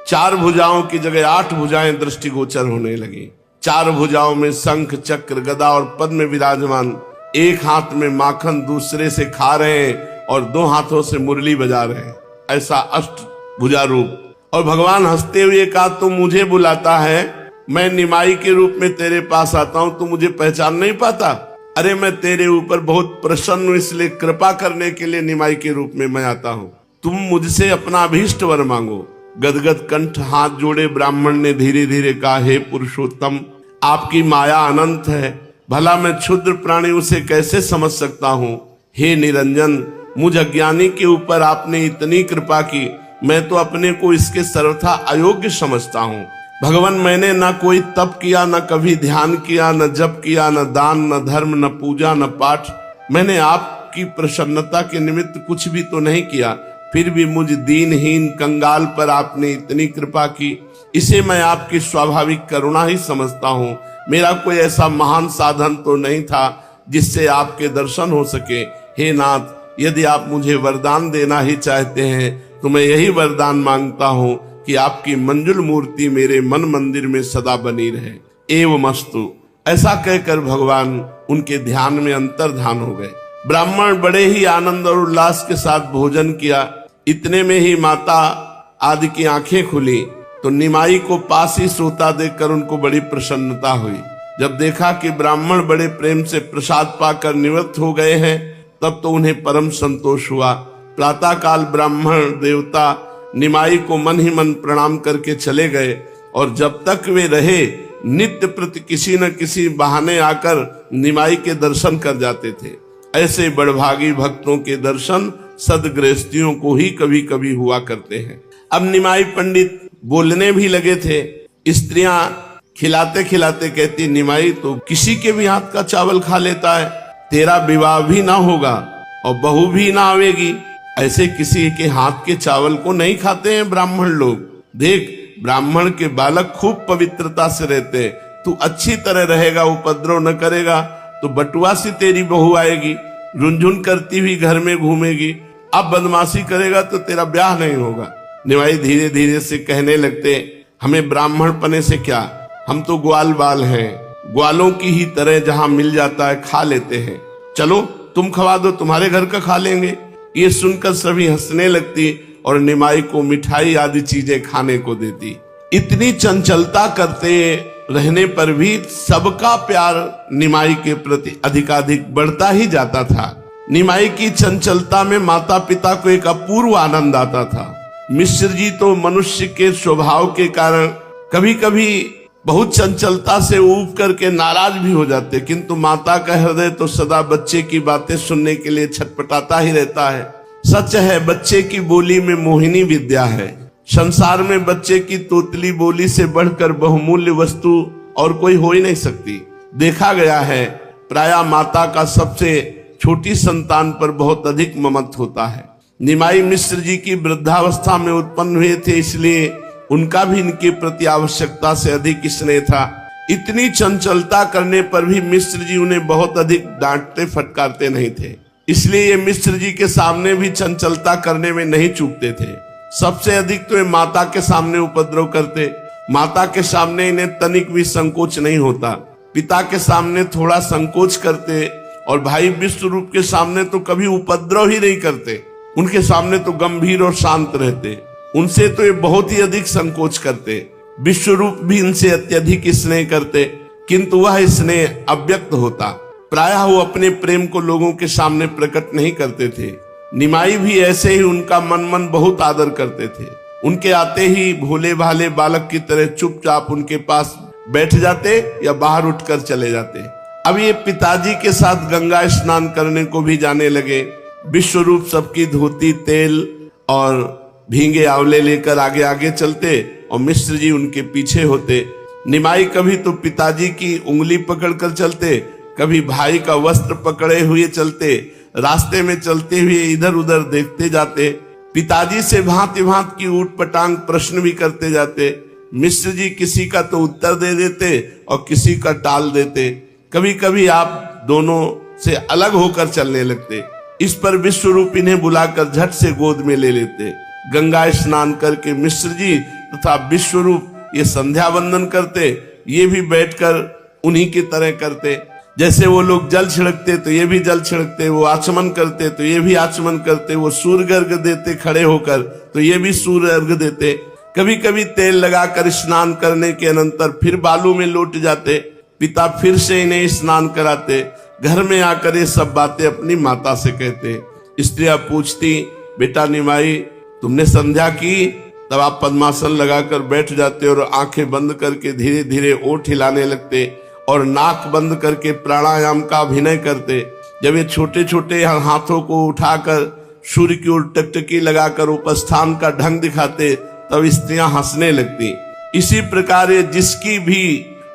4 भुजाओं की जगह 8 भुजाएं दृष्टिगोचर होने लगी। 4 भुजाओं में शंख चक्र गदा और पद्म विराजमान, एक हाथ में माखन दूसरे से खा रहे हैं और 2 हाथों से मुरली बजा रहे हैं, ऐसा 8 भुजा रूप। और भगवान हंसते हुए कहा, तुम मुझे बुलाता है, मैं निमाई के रूप में तेरे पास आता हूं, तू मुझे पहचान नहीं पाता? अरे मैं तेरे ऊपर बहुत प्रसन्न हूं, इसलिए कृपा करने के लिए निमाई के रूप में मैं आता हूं, तुम मुझसे अपना अभीष्ट वर मांगो। गदगद कंठ हाथ जोड़े ब्राह्मण ने धीरे धीरे कहा, हे पुरुषोत्तम, आपकी माया अनंत है, भला मैं क्षुद्र प्राणी उसे कैसे समझ सकता हूँ। हे निरंजन, मुझ अज्ञानी के ऊपर आपने इतनी कृपा की, मैं तो अपने को इसके सर्वथा अयोग्य समझता हूँ। भगवान, मैंने न कोई तप किया, न कभी ध्यान किया, न जप किया, न दान, न धर्म, न पूजा, न पाठ, मैंने आपकी प्रसन्नता के निमित्त कुछ भी तो नहीं किया, फिर भी मुझ दीनहीन कंगाल पर आपने इतनी कृपा की, इसे मैं आपकी स्वाभाविक करुणा ही समझता हूँ। मेरा कोई ऐसा महान साधन तो नहीं था जिससे आपके दर्शन हो सके। हे नाथ, यदि आप मुझे वरदान देना ही चाहते हैं तो मैं यही वरदान मांगता हूँ कि आपकी मंजुल मूर्ति मेरे मन मंदिर में सदा बनी रहे। एवमस्तु। ऐसा कहकर भगवान उनके ध्यान में अंतर्धान हो गए। ब्राह्मण बड़े ही आनंद और उल्लास के साथ भोजन किया। इतने में ही माता आदि की आंखें खुली तो निमाई को पास ही सोता देखकर उनको बड़ी प्रसन्नता हुई। जब देखा कि ब्राह्मण बड़े प्रेम से प्रसाद पाकर निवृत्त हो गए हैं तब तो उन्हें परम संतोष हुआ। प्रातःकाल ब्राह्मण देवता निमाई को मन ही मन प्रणाम करके चले गए और जब तक वे रहे नित्य प्रति किसी न किसी बहाने आकर निमाई के दर्शन कर जाते थे। ऐसे बड़भागी भक्तों के दर्शन सदगृहस्थियों को ही कभी कभी हुआ करते हैं। अब निमाई पंडित बोलने भी लगे थे। स्त्रियां खिलाते खिलाते कहती, निमाई तो किसी के भी हाथ का चावल खा लेता है, तेरा विवाह भी ना होगा और बहू भी ना आवेगी। ऐसे किसी के हाथ के चावल को नहीं खाते हैं ब्राह्मण लोग। देख, ब्राह्मण के बालक खूब पवित्रता से रहते हैं। तू अच्छी तरह रहेगा, उपद्रव न करेगा तो बटुआ सी तेरी बहू आएगी, रुनझुन करती हुई घर में घूमेगी। अब बदमाशी करेगा तो तेरा ब्याह नहीं होगा। निमाई धीरे धीरे से कहने लगते, हमें ब्राह्मण पने से क्या, हम तो ग्वाल बाल हैं, ग्वालों की ही तरह जहां मिल जाता है खा लेते हैं। चलो तुम खवा दो, तुम्हारे घर का खा लेंगे। ये सुनकर सभी हंसने लगती और निमाई को मिठाई आदि चीजें खाने को देती। इतनी चंचलता करते रहने पर भी सबका प्यार निमाई के प्रति अधिकाधिक बढ़ता ही जाता था। निमाई की चंचलता में माता पिता को एक अपूर्व आनंद आता था। मिश्र जी तो मनुष्य के स्वभाव के कारण कभी कभी बहुत चंचलता से ऊब करके नाराज भी हो जाते, किंतु माता का हृदय तो सदा बच्चे की बातें सुनने के लिए छटपटाता ही रहता है। सच है, बच्चे की बोली में मोहिनी विद्या है। संसार में बच्चे की तोतली बोली से बढ़कर बहुमूल्य वस्तु और कोई हो ही नहीं सकती। देखा गया है, प्रायः माता का सबसे छोटी संतान पर बहुत अधिक ममत्व होता है। निमाई मिश्र जी की वृद्धावस्था में उत्पन्न हुए थे, इसलिए उनका भी इनके प्रति आवश्यकता से अधिक स्नेह था। इतनी चंचलता करने पर भी मिश्र जी उन्हें बहुत अधिक डांटते फटकारते नहीं थे, इसलिए ये मिश्र जी के सामने भी चंचलता करने में नहीं चूकते थे। सबसे अधिक तो ये माता के सामने उपद्रव करते। माता के सामने इन्हें तनिक भी संकोच नहीं होता। पिता के सामने थोड़ा संकोच करते और भाई विश्वरूप के सामने तो कभी उपद्रव ही नहीं करते। उनके सामने तो गंभीर और शांत रहते। उनसे तो ये बहुत ही अधिक संकोच करते। विश्वरूप भी इनसे अत्यधिक स्नेह करते, किंतु वह स्नेह अव्यक्त होता। प्रायः वो अपने प्रेम को लोगों के सामने प्रकट नहीं करते थे। निमाई भी ऐसे ही उनका मन बहुत आदर करते थे। उनके आते ही भोले भाले बालक की तरह चुपचाप उनके पास बैठ जाते या बाहर उठकर चले जाते। अब ये पिताजी के साथ गंगा स्नान करने को भी जाने लगे। विश्वरूप सबकी धोती, तेल और भींगे आंवले लेकर आगे आगे चलते और मिश्र जी उनके पीछे होते। निमाई कभी तो पिताजी की उंगली पकड़कर चलते, कभी भाई का वस्त्र पकड़े हुए चलते। रास्ते में चलते हुए इधर उधर देखते जाते। पिताजी से भांति भांति की ऊट पटांग प्रश्न भी करते जाते। मिश्र जी किसी का तो उत्तर दे देते और किसी का टाल देते। कभी कभी आप दोनों से अलग होकर चलने लगते। इस पर विश्वरूप इन्हें बुलाकर झट से गोद में ले लेते। गंगा स्नान करके मिश्र जी तथा विश्वरूप ये संध्या वंदन करते। ये भी बैठकर उन्हीं की तरह करते। जैसे वो लोग जल छिड़कते तो ये भी जल छिड़कते, वो आचमन करते तो ये भी आचमन करते, वो सूर्य अर्घ देते खड़े होकर तो ये भी सूर्य अर्घ देते। कभी कभी तेल लगाकर स्नान करने के अनंतर फिर बालू में लौट जाते। पिता फिर से इन्हें स्नान कराते। घर में आकर ये सब बातें अपनी माता से कहते। स्त्रियां पूछती, बेटा निमाई तुमने संध्या की? तब आप पद्मासन लगाकर बैठ जाते और आंखें बंद करके धीरे धीरे ओठ हिलाने लगते और नाक बंद करके प्राणायाम का अभिनय करते। जब ये छोटे छोटे हाथों को उठाकर सूर्य की ओर टकटकी लगाकर उपस्थान का ढंग दिखाते, तब स्त्रियां हंसने लगती। इसी प्रकार ये जिसकी भी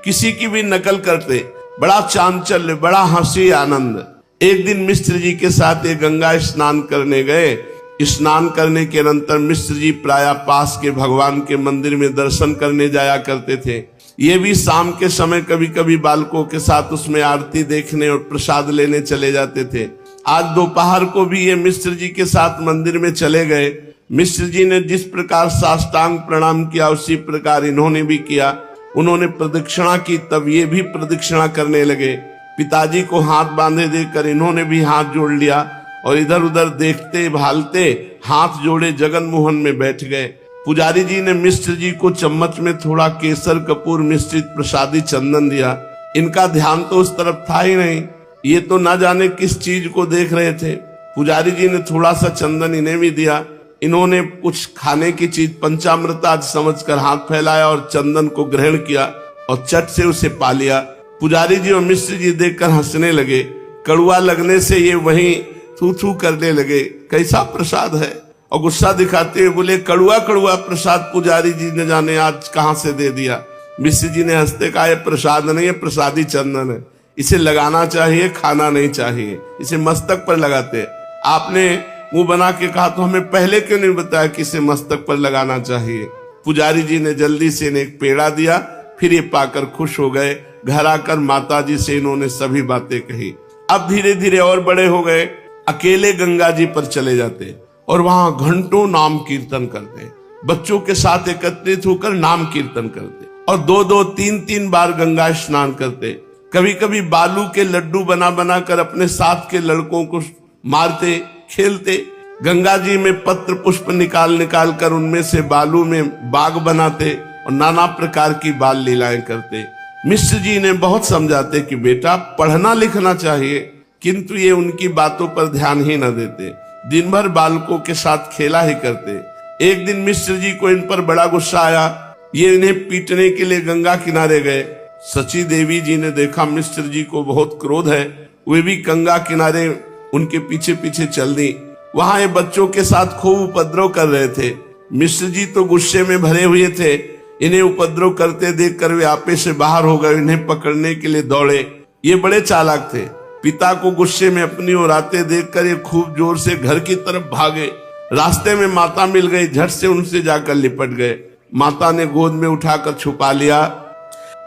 किसी की भी नकल करते। बड़ा चांचल्य, बड़ा हंसी आनंद। एक दिन मिश्र जी के साथ ये गंगा स्नान करने गए। स्नान करने के अनंतर मिश्र जी प्रायः पास के भगवान के मंदिर में दर्शन करने जाया करते थे। ये भी शाम के समय कभी कभी बालकों के साथ उसमें आरती देखने और प्रसाद लेने चले जाते थे। आज दोपहर को भी ये मिश्र जी के साथ मंदिर में चले गए। मिश्र जी ने जिस प्रकार साष्टांग प्रणाम किया उसी प्रकार इन्होंने भी किया। उन्होंने प्रदक्षिणा की, तब ये भी प्रदक्षिणा करने लगे। पिताजी को हाथ बांधे देकर इन्होंने भी हाथ जोड़ लिया और इधर उधर देखते भालते हाथ जोड़े जगन मोहन में बैठ गए। पुजारी जी ने मिश्र जी को चम्मच में थोड़ा केसर कपूर मिश्रित प्रसादी चंदन दिया। इनका ध्यान तो उस तरफ था ही नहीं। ये तो न जाने किस चीज को देख रहे थे। पुजारी जी ने थोड़ा सा चंदन इन्हें भी दिया। इन्होंने कुछ खाने की चीज पंचामृत आज समझकर हाथ फैलाया और चंदन को ग्रहण किया और चट से उसे पा लिया। पुजारी जी और मिश्र जी देखकर हंसने लगे। कड़वा लगने से ये वहीं थू थू करने लगे। कैसा प्रसाद है? और गुस्सा दिखाते हुए बोले, कड़वा कड़वा प्रसाद पुजारी जी ने जाने आज कहां से दे दिया। मिश्र जी ने हंसते कहा, प्रसाद नहीं है, प्रसादी चंदन है। इसे लगाना चाहिए, खाना नहीं चाहिए। इसे मस्तक पर लगाते। आपने मुंह बना के कहा तो हमें पहले क्यों नहीं बताया कि इसे मस्तक पर लगाना चाहिए। पुजारी जी ने जल्दी से इन्हें एक पेड़ा दिया। फिर ये पाकर खुश हो गए। घर आकर माता जी से इन्होंने सभी बातें कही। अब धीरे धीरे और बड़े हो गए। अकेले गंगा जी पर चले जाते और वहां घंटों नाम कीर्तन करते। बच्चों के साथ एकत्रित होकर नाम कीर्तन करते और 2-2, 3-3 बार गंगा स्नान करते। कभी कभी बालू के लड्डू बना बना कर अपने साथ के लड़कों को मारते, खेलते। गंगा जी में पत्र पुष्प निकाल निकाल कर उनमें से बालू में बाग बनाते और नाना प्रकार की बाल लीलाएं करते। मिश्र जी ने बहुत समझाते कि बेटा पढ़ना लिखना चाहिए, किंतु ये उनकी बातों पर ध्यान ही न देते। दिन भर बालकों के साथ खेला ही करते। एक दिन मिश्र जी को इन पर बड़ा गुस्सा आया। ये इन्हें पीटने के लिए गंगा किनारे गए। सची देवी जी ने देखा मिश्र जी को बहुत क्रोध है, वे भी गंगा किनारे उनके पीछे पीछे चल दी। वहां ये बच्चों के साथ खूब उपद्रव कर रहे थे। मिश्र जी तो गुस्से में भरे हुए थे। इन्हें उपद्रव करते देखकर वे आपे से बाहर हो गए। इन्हें पकड़ने के लिए दौड़े। ये बड़े चालाक थे। पिता को गुस्से में अपनी ओर आते देखकर ये खूब जोर से घर की तरफ भागे। रास्ते में माता मिल गई। झट से उनसे जाकर लिपट गए। माता ने गोद में उठाकर छुपा लिया।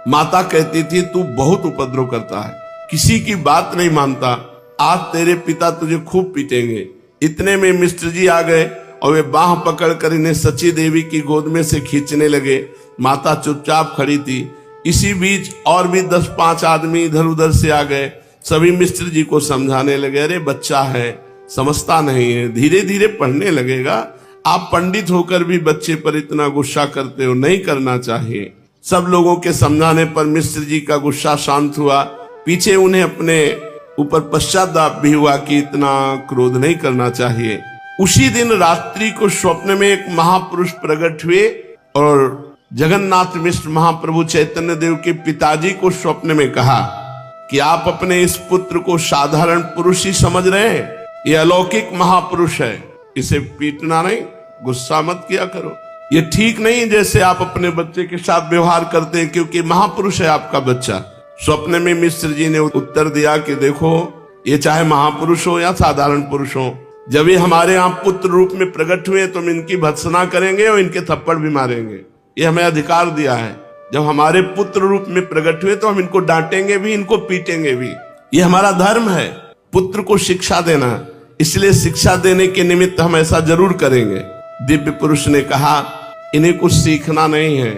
माता कहती थी तू बहुत उपद्रव करता है, किसी की बात नहीं मानता, आज तेरे पिता तुझे खूब पीटेंगे। इतने में मिश्र जी आ गए और वे बाह पकड़कर इन्हें सची देवी की गोद में से खींचने लगे। माता चुपचाप खड़ी थी। इसी बीच और भी 10-5 आदमी इधर उधर से आ गए। सभी मिश्र जी को समझाने लगे, अरे बच्चा है, समझता नहीं है, धीरे धीरे पढ़ने लगेगा। आप पंडित होकर भी बच्चे पर इतना गुस्सा करते हो, नहीं करना चाहिए। सब लोगों के समझाने पर मिश्र जी का गुस्सा शांत हुआ। पीछे उन्हें अपने ऊपर पश्चाताप भी हुआ कि इतना क्रोध नहीं करना चाहिए। उसी दिन रात्रि को स्वप्न में एक महापुरुष प्रकट हुए और जगन्नाथ मिश्र महाप्रभु चैतन्य देव के पिताजी को स्वप्न में कहा कि आप अपने इस पुत्र को साधारण पुरुष ही समझ रहे हैं, ये अलौकिक महापुरुष है, इसे पीटना नहीं, गुस्सा मत किया करो। ये ठीक नहीं जैसे आप अपने बच्चे के साथ व्यवहार करते हैं, क्योंकि महापुरुष है आपका बच्चा। स्वप्न में मिश्र जी ने उत्तर दिया कि देखो, ये चाहे महापुरुष हो या साधारण पुरुष हो, जब ये हमारे यहाँ पुत्र रूप में प्रकट हुए तो हम इनकी भत्सना करेंगे और इनके थप्पड़ भी मारेंगे। ये हमें अधिकार दिया है। जब हमारे पुत्र रूप में प्रकट हुए तो हम इनको डांटेंगे भी, इनको पीटेंगे भी। ये हमारा धर्म है, पुत्र को शिक्षा देना, इसलिए शिक्षा देने के निमित्त हम ऐसा जरूर करेंगे। दिव्य पुरुष ने कहा, इन्हें कुछ सीखना नहीं है,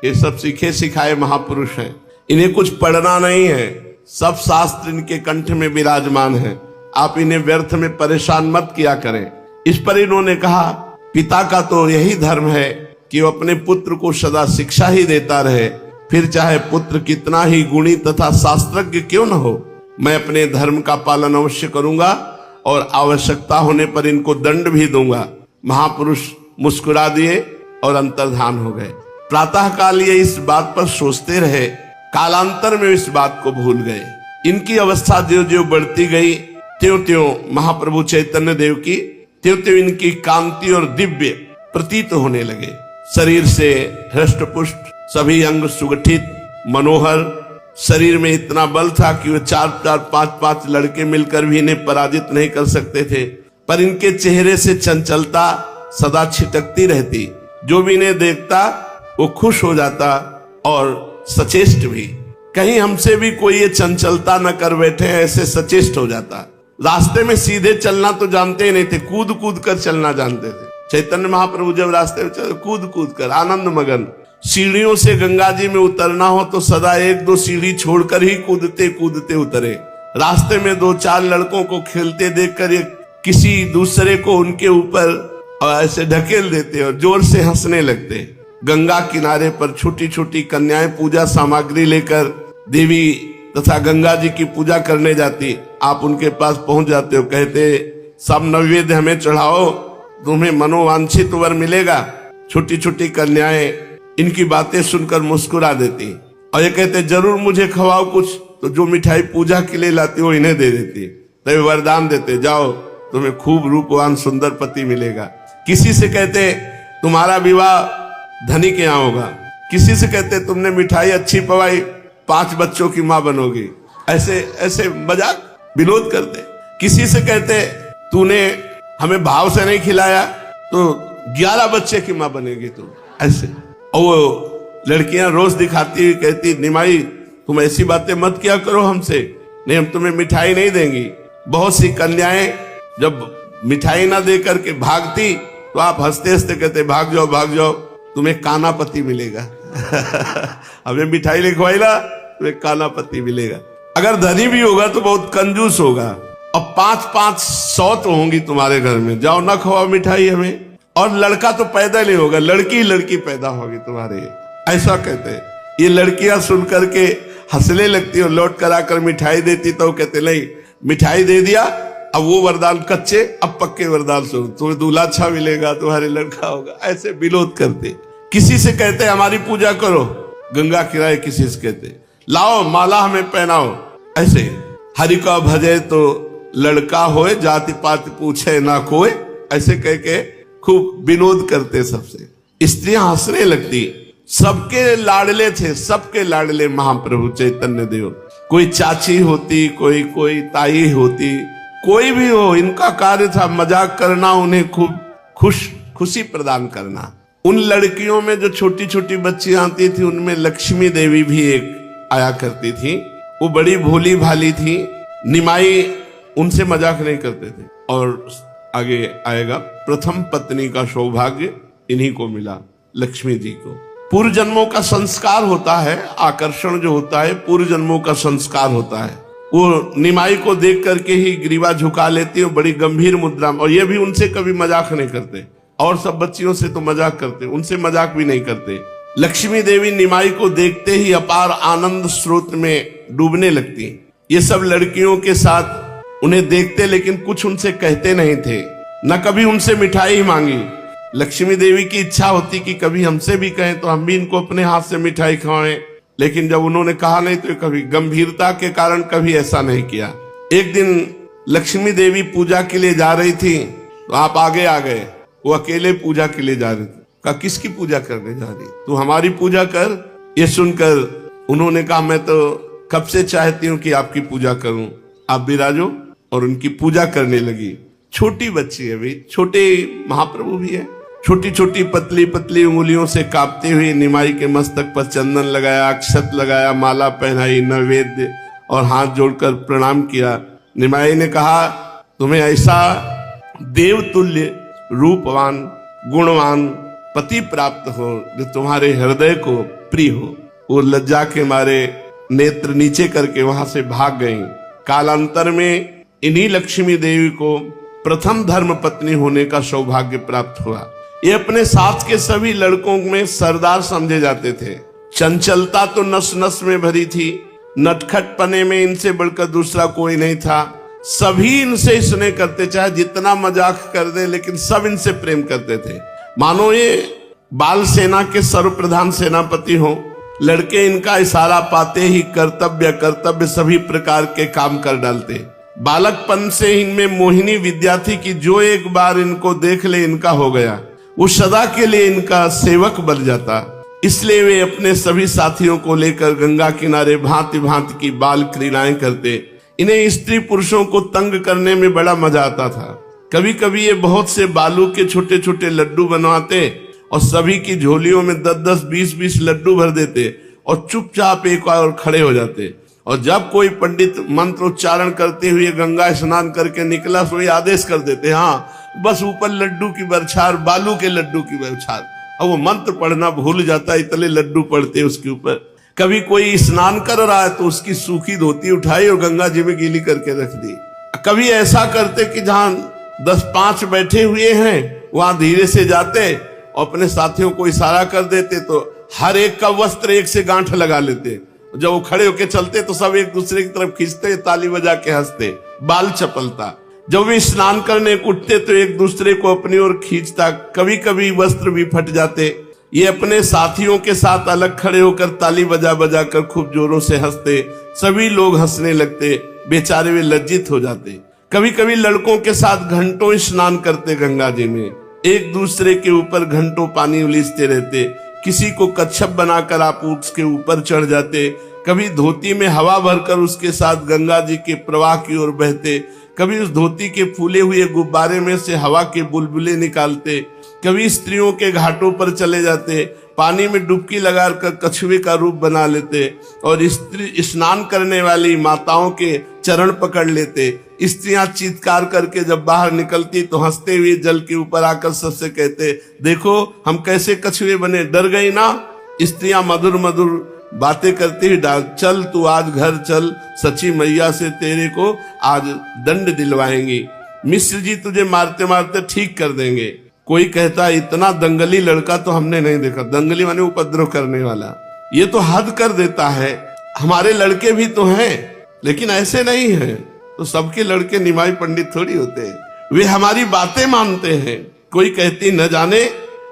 ये सब सीखे सिखाए महापुरुष हैं, इन्हें कुछ पढ़ना नहीं है, सब शास्त्र इनके कंठ में विराजमान है, आप इन्हें व्यर्थ में परेशान मत किया करें। इस पर इन्होंने कहा, पिता का तो यही धर्म है कि वो अपने पुत्र को सदा शिक्षा ही देता रहे, फिर चाहे पुत्र कितना ही गुणी तथा शास्त्रज्ञ क्यों न हो, मैं अपने धर्म का पालन अवश्य करूंगा और आवश्यकता होने पर इनको दंड भी दूंगा। महापुरुष मुस्कुरा दिए और अंतर्धान हो गए। प्रातः काल ये इस बात पर सोचते रहे, कालांतर में इस बात को भूल गए। इनकी अवस्था ज्यों ज्यों बढ़ती गई त्यों त्यों महाप्रभु चैतन्य देव की त्यों त्यों इनकी कांति और दिव्य प्रतीत होने लगे। शरीर से हृष्ट पुष्ट, सभी अंग सुगठित, मनोहर। शरीर में इतना बल था कि वे 4-4, 5-5 लड़के मिलकर भी इन्हें पराजित नहीं कर सकते थे। पर इनके चेहरे से चंचलता सदा छिटकती रहती। जो भी इन्हें देखता वो खुश हो जाता और सचेष्ट भी। कहीं हमसे भी कोई ये चंचलता न कर बैठे, ऐसे सचेष्ट हो जाता। रास्ते में सीधे चलना तो जानते ही नहीं थे, कूद कूद कर चलना जानते थे। चैतन्य महाप्रभु जब रास्ते में चले, कूद कूद कर आनंद मगन। सीढ़ियों से गंगा जी में उतरना हो तो सदा 1-2 सीढ़ी छोड़कर ही कूदते कूदते उतरे। रास्ते में 2-4 लड़कों को खेलते देखकर ये किसी दूसरे को उनके ऊपर ऐसे ढकेल देते और जोर से हंसने लगते। गंगा किनारे पर छोटी छोटी कन्याएं पूजा सामग्री लेकर देवी तथा गंगा जी की पूजा करने जाती। आप उनके पास पहुंच जाते हो, कहते सब नैवेद्य हमें चढ़ाओ, तुम्हें मनोवांछित वर मिलेगा। छोटी छोटी कन्याएं इनकी बातें सुनकर मुस्कुरा देती और ये कहते जरूर मुझे खवाओ कुछ, तो जो मिठाई पूजा के लिए लाती हो इन्हें दे देती। तो वरदान देते, जाओ तुम्हें खूब रूपवान सुंदर पति मिलेगा। किसी से कहते तुम्हारा विवाह धनी के यहाँ होगा, किसी से कहते तुमने मिठाई अच्छी पवाई 5 बच्चों की माँ बनोगी। ऐसे ऐसे मजाक विनोद करते। किसी से कहते तूने हमें भाव से नहीं खिलाया तो 11 बच्चे की मां बनेगी तू, ऐसे। और वो लड़कियां रोज दिखाती हुई कहती निमाई तुम ऐसी बातें मत किया करो हमसे, नहीं हम तुम्हें मिठाई नहीं देंगी। बहुत सी कन्याएं जब मिठाई ना दे करके भागती तो आप हंसते हंसते कहते भाग जाओ तुम्हें काना पति मिलेगा। हमें मिठाई लिखवाई ना तुम्हें काना पति मिलेगा। अगर धनी भी होगा तो बहुत कंजूस होगा, और 5-5 सौत होंगी तुम्हारे घर में, जाओ ना खवाओ मिठाई हमें। और लड़का तो पैदा नहीं होगा, लड़की पैदा होगी तुम्हारे, ऐसा कहते हैं। ये लड़कियां सुन करके हंसने लगती और लौट कर आकर मिठाई देती तो कहते नहीं मिठाई दे दिया, अब वो वरदान कच्चे अब पक्के वरदान सुन, तुम्हें दूल्हा अच्छा मिलेगा, तुम्हारे लड़का होगा, ऐसे विनोद करते। किसी से कहते हमारी पूजा करो, गंगा किनारे किसी से कहते लाओ माला हमें पहनाओ, ऐसे। हरि का भजे तो लड़का होए, जाति पाति पूछे ना कोई, ऐसे कह के खूब विनोद करते सबसे। स्त्रियां हंसने लगती। सबके लाडले थे, सबके लाडले महाप्रभु चैतन्य देव। कोई चाची होती, कोई ताई होती, कोई भी हो, इनका कार्य था मजाक करना, उन्हें खूब खुशी प्रदान करना। उन लड़कियों में जो छोटी छोटी बच्चियां आती थी उनमें लक्ष्मी देवी भी एक आया करती थी। वो बड़ी भोली भाली थी। निमाई उनसे मजाक नहीं करते थे। और आगे आएगा प्रथम पत्नी का सौभाग्य इन्हीं को मिला, लक्ष्मी जी को। पूर्व जन्मों का संस्कार होता है, आकर्षण जो होता है पूर्व जन्मों का संस्कार होता है। वो निमाई को देख करके ही ग्रीवा झुका लेती है बड़ी गंभीर मुद्रा में, और ये भी उनसे कभी मजाक नहीं करते। और सब बच्चियों से तो मजाक करते, उनसे मजाक भी नहीं करते। लक्ष्मी देवी निमाई को देखते ही अपार आनंद स्रोत में डूबने लगती। ये सब लड़कियों के साथ उन्हें देखते लेकिन कुछ उनसे कहते नहीं थे, न कभी उनसे मिठाई मांगी। लक्ष्मी देवी की इच्छा होती कि कभी हमसे भी कहें तो हम भी इनको अपने हाथ से मिठाई खवाएं, लेकिन जब उन्होंने कहा नहीं तो कभी गंभीरता के कारण कभी ऐसा नहीं किया। एक दिन लक्ष्मी देवी पूजा के लिए जा रही थी तो आप आगे आ गए। वो अकेले पूजा के लिए जा रही थी। कहा किसकी पूजा करने जा रही? तू हमारी पूजा कर। ये सुनकर उन्होंने कहा मैं तो कब से चाहती हूँ कि आपकी पूजा करूं, आप विराजो। और उनकी पूजा करने लगी। छोटी बच्ची है भाई, छोटे महाप्रभु भी है। छोटी छोटी पतली पतली उंगलियों से कांपते हुए निमाई के मस्तक पर चंदन लगाया, अक्षत लगाया, माला पहनाई, नैवेद्य और हाथ जोड़कर प्रणाम किया। निमाई ने कहा तुम्हें ऐसा देवतुल्य रूपवान गुणवान पति प्राप्त हो जो तुम्हारे हृदय को प्रिय हो। वो लज्जा के मारे नेत्र नीचे करके वहां से भाग गईं। कालांतर में इन्हीं लक्ष्मी देवी को प्रथम धर्म पत्नी होने का सौभाग्य प्राप्त हुआ। ये अपने साथ के सभी लड़कों में सरदार समझे जाते थे। चंचलता तो नस नस में भरी थी, नटखटपने में इनसे बढ़कर दूसरा कोई नहीं था। सभी इनसे स्नेह करते, चाहे जितना मजाक कर दे लेकिन सब इनसे प्रेम करते थे। मानो ये बाल सेना के सर्वप्रधान सेनापति हो। लड़के इनका इशारा पाते ही कर्तव्य सभी प्रकार के काम कर डालते। बालकपन से इनमें मोहिनी विद्या थी कि जो एक बार इनको देख ले इनका हो गया, वो सदा के लिए इनका सेवक बन जाता। इसलिए वे अपने सभी साथियों को लेकर गंगा किनारे भांति भांति की बाल क्रीड़ाएं करते। इन्हें स्त्री पुरुषों को तंग करने में बड़ा मजा आता था। कभी कभी ये बहुत से बालू के छोटे छोटे लड्डू बनवाते और सभी की झोलियों में 10-10, 20-20 लड्डू भर देते और चुपचाप एक और खड़े हो जाते। और जब कोई पंडित मंत्र उच्चारण करते हुए गंगा स्नान करके निकला तो ये आदेश कर देते, हाँ बस ऊपर लड्डू की बरछार, बालू के लड्डू की बरछार। और वो मंत्र पढ़ना भूल जाता, इतने लड्डू पड़ते उसके ऊपर। कभी कोई स्नान कर रहा है तो उसकी सूखी धोती उठाई और गंगा जी में गीली करके रख दी। कभी ऐसा करते कि जहां 10-5 बैठे हुए हैं वहां धीरे से जाते और अपने साथियों को इशारा कर देते तो हर एक का वस्त्र एक से गांठ लगा लेते। जब वो खड़े होके चलते तो सब एक दूसरे की तरफ खींचते, ताली बजा के हंसते। बाल चपलता। जब वे स्नान करने उठते तो एक दूसरे को अपनी ओर खींचता। कभी कभी वस्त्र भी फट जाते। ये अपने साथियों के साथ अलग खड़े होकर ताली बजा बजा कर खूब जोरों से हंसते। सभी लोग हंसने लगते, बेचारे वे लज्जित हो जाते। कभी कभी लड़कों के साथ घंटों स्नान करते गंगा जी में, एक दूसरे के ऊपर घंटों पानी उलीचते रहते। किसी को कच्छप बनाकर आप उसके ऊपर चढ़ जाते, कभी धोती में हवा भरकर उसके साथ गंगा जी के प्रवाह की ओर बहते, कभी उस धोती के फूले हुए गुब्बारे में से हवा के बुलबुले निकालते, कभी स्त्रियों के घाटों पर चले जाते, पानी में डुबकी लगाकर कछुए का रूप बना लेते और स्त्री स्नान करने वाली माताओं के चरण पकड़ लेते। स्त्रियां चीत्कार करके जब बाहर निकलती तो हंसते हुए जल के ऊपर आकर सबसे कहते, देखो हम कैसे कछुए बने, डर गई ना। स्त्रियां मधुर मधुर बातें करती हुई चल तू आज घर चल, सची मैया से तेरे को आज दंड दिलवाएंगी, मिश्र जी तुझे मारते मारते ठीक कर देंगे। कोई कहता इतना दंगली लड़का तो हमने नहीं देखा। दंगली माने उपद्रव करने वाला, ये तो हद कर देता है। हमारे लड़के भी तो हैं लेकिन ऐसे नहीं है। तो सबके लड़के निमाई पंडित थोड़ी होते हैं, वे हमारी बातें मानते हैं। कोई कहती न जाने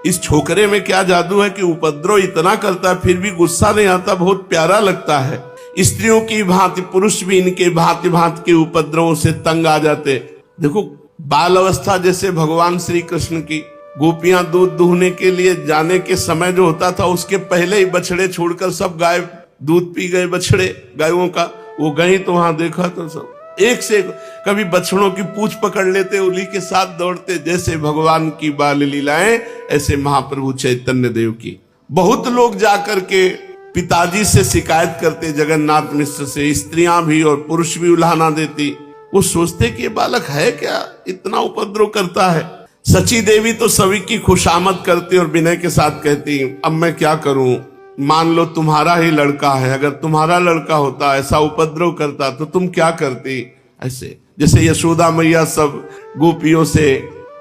इस छोकरे में क्या जादू है कि उपद्रव इतना करता है फिर भी गुस्सा नहीं आता, बहुत प्यारा लगता है। स्त्रियों की भांति पुरुष भी इनके भांति भांति के उपद्रवों से तंग आ जाते। देखो बाल अवस्था जैसे भगवान श्री कृष्ण की, गोपियां दूध दूहने के लिए जाने के समय जो होता था उसके पहले ही बछड़े छोड़कर सब गाय दूध पी गए। बछड़े गायों का वो गई तो वहां देखा तो सब एक से कभी बछड़ों की पूंछ पकड़ लेते, उन्हीं के साथ दौड़ते। जैसे भगवान की बाल लीलाएं ऐसे महाप्रभु चैतन्य देव की। बहुत लोग जाकर के पिताजी से शिकायत करते, जगन्नाथ मिश्र से। स्त्रियां भी और पुरुष भी उल्हाना देती। वो सोचते कि ये बालक है क्या, इतना उपद्रव करता है। सची देवी तो सभी की खुशामद करती और विनय के साथ कहती, अब मैं क्या करूं, मान लो तुम्हारा ही लड़का है, अगर तुम्हारा लड़का होता ऐसा उपद्रव करता तो तुम क्या करती। ऐसे जैसे यशोदा मैया सब गोपियों से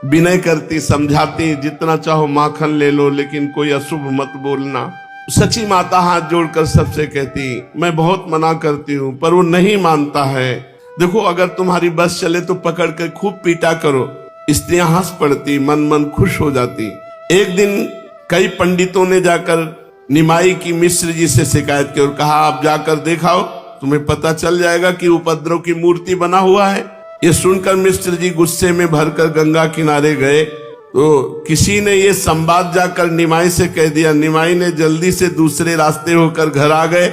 विनय करती, समझाती, जितना चाहो माखन ले लो लेकिन कोई अशुभ मत बोलना। सची माता हाथ जोड़कर सबसे कहती, मैं बहुत मना करती हूँ पर वो नहीं मानता है। देखो अगर तुम्हारी बस चले तो पकड़ कर खूब पीटा करो। स्त्रियां हंस पड़ती, मन मन खुश हो जाती। एक दिन कई पंडितों ने जाकर निमाई की मिश्र जी से शिकायत की और कहा, आप जाकर दिखाओ, तुम्हें पता चल जाएगा कि उपद्रव की मूर्ति बना हुआ है। ये सुनकर मिश्र जी गुस्से में भरकर गंगा किनारे गए तो किसी ने ये संवाद जाकर निमाई से कह दिया। निमाई ने जल्दी से दूसरे रास्ते होकर घर आ गए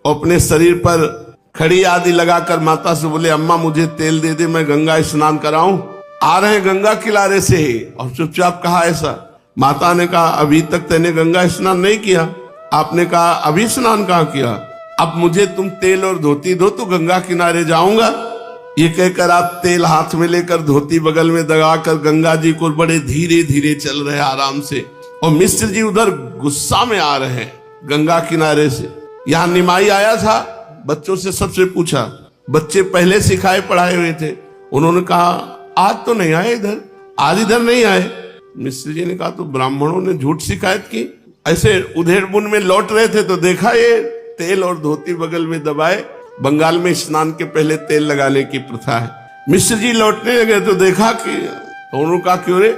और अपने शरीर पर खड़ी आदि लगाकर माता से बोले, अम्मा मुझे तेल दे दे, मैं गंगा स्नान कराऊं। आ रहे गंगा किनारे से ही और चुपचाप कहा ऐसा। माता ने कहा, अभी तक तेने गंगा स्नान नहीं किया। आपने कहा, अभी स्नान कहाँ किया, अब मुझे तुम तेल और धोती दो तो गंगा किनारे जाऊंगा। ये कहकर आप तेल हाथ में लेकर धोती बगल में दबाकर गंगा जी को बड़े धीरे धीरे चल रहे आराम से। और मिश्र जी उधर गुस्सा में आ रहे हैं गंगा किनारे से। यहाँ निमाई आया था, बच्चों से सबसे पूछा, बच्चे पहले सिखाए पढ़ाए हुए थे। उन्होंने कहा आज तो नहीं आए इधर, आज इधर नहीं आए। मिश्र जी ने कहा तो ब्राह्मणों ने झूठ शिकायत की। ऐसे उधेड़ बुन में लौट रहे थे तो देखा ये तेल और धोती बगल में दबाए। बंगाल में स्नान के पहले तेल लगाने की प्रथा है। मिश्र जी लौटने लगे तो देखा कि, उन्होंने कहा क्यों रे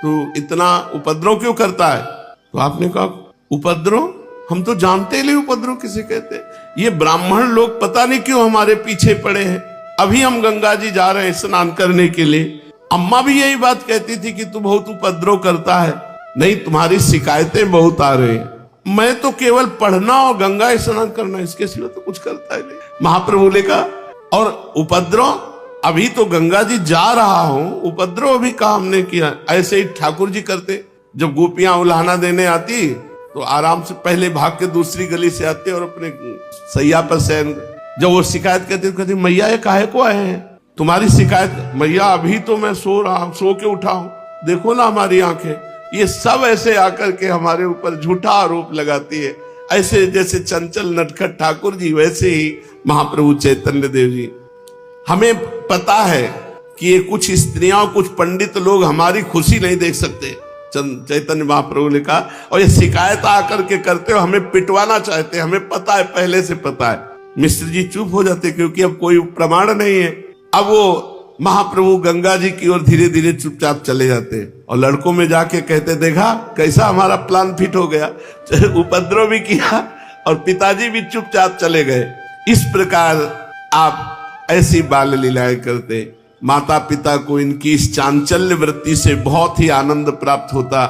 तू इतना उपद्रव क्यों करता है। तो आपने कहा उपद्रव, हम तो जानते ही नहीं उपद्रव किसे कहते। ये ब्राह्मण लोग पता नहीं क्यों हमारे पीछे पड़े हैं। अभी हम गंगा जी जा रहे हैं स्नान करने के लिए। अम्मा भी यही बात कहती थी कि तू बहुत उपद्रव करता है। नहीं, तुम्हारी शिकायतें बहुत आ रही हैं। मैं तो केवल पढ़ना और गंगा स्नान करना, इसके सिवा तो कुछ करता ही नहीं। महाप्रभु ने कहा, और उपद्रव, अभी तो गंगा जी जा रहा हूं, उपद्रव भी काम नहीं किया। ऐसे ही ठाकुर जी करते, जब गोपियां उल्हाना देने आती तो आराम से पहले भाग के दूसरी गली से आते और अपने सैया पर शयन। जब वो शिकायत करते तो कहते, मैया ये काहे को आए हैं, तुम्हारी शिकायत। मैया अभी तो मैं सो रहा हूं, सो के उठा हूं, देखो ना हमारी आंखें। ये सब ऐसे आकर के हमारे ऊपर झूठा आरोप लगाती है। ऐसे जैसे चंचल नटखट ठाकुर जी, वैसे ही महाप्रभु चैतन्य देव जी। हमें पता है कि ये कुछ स्त्रियां, कुछ पंडित लोग हमारी खुशी नहीं देख सकते। चैतन्य महाप्रभु ने कहा, और ये शिकायत आकर के करते हो, हमें पिटवाना चाहते, हमें पता है, पहले से पता है। मिश्र जी चुप हो जाते क्योंकि अब कोई प्रमाण नहीं है। अब वो महाप्रभु गंगा जी की ओर धीरे धीरे चुपचाप चले जाते और लड़कों में जाके कहते, देखा कैसा हमारा प्लान फिट हो गया। उपद्रव भी किया और पिताजी भी चुपचाप चले गए। इस प्रकार आप ऐसी बाल लीलाएं करते। माता पिता को इनकी इस चांचल्य वृत्ति से बहुत ही आनंद प्राप्त होता।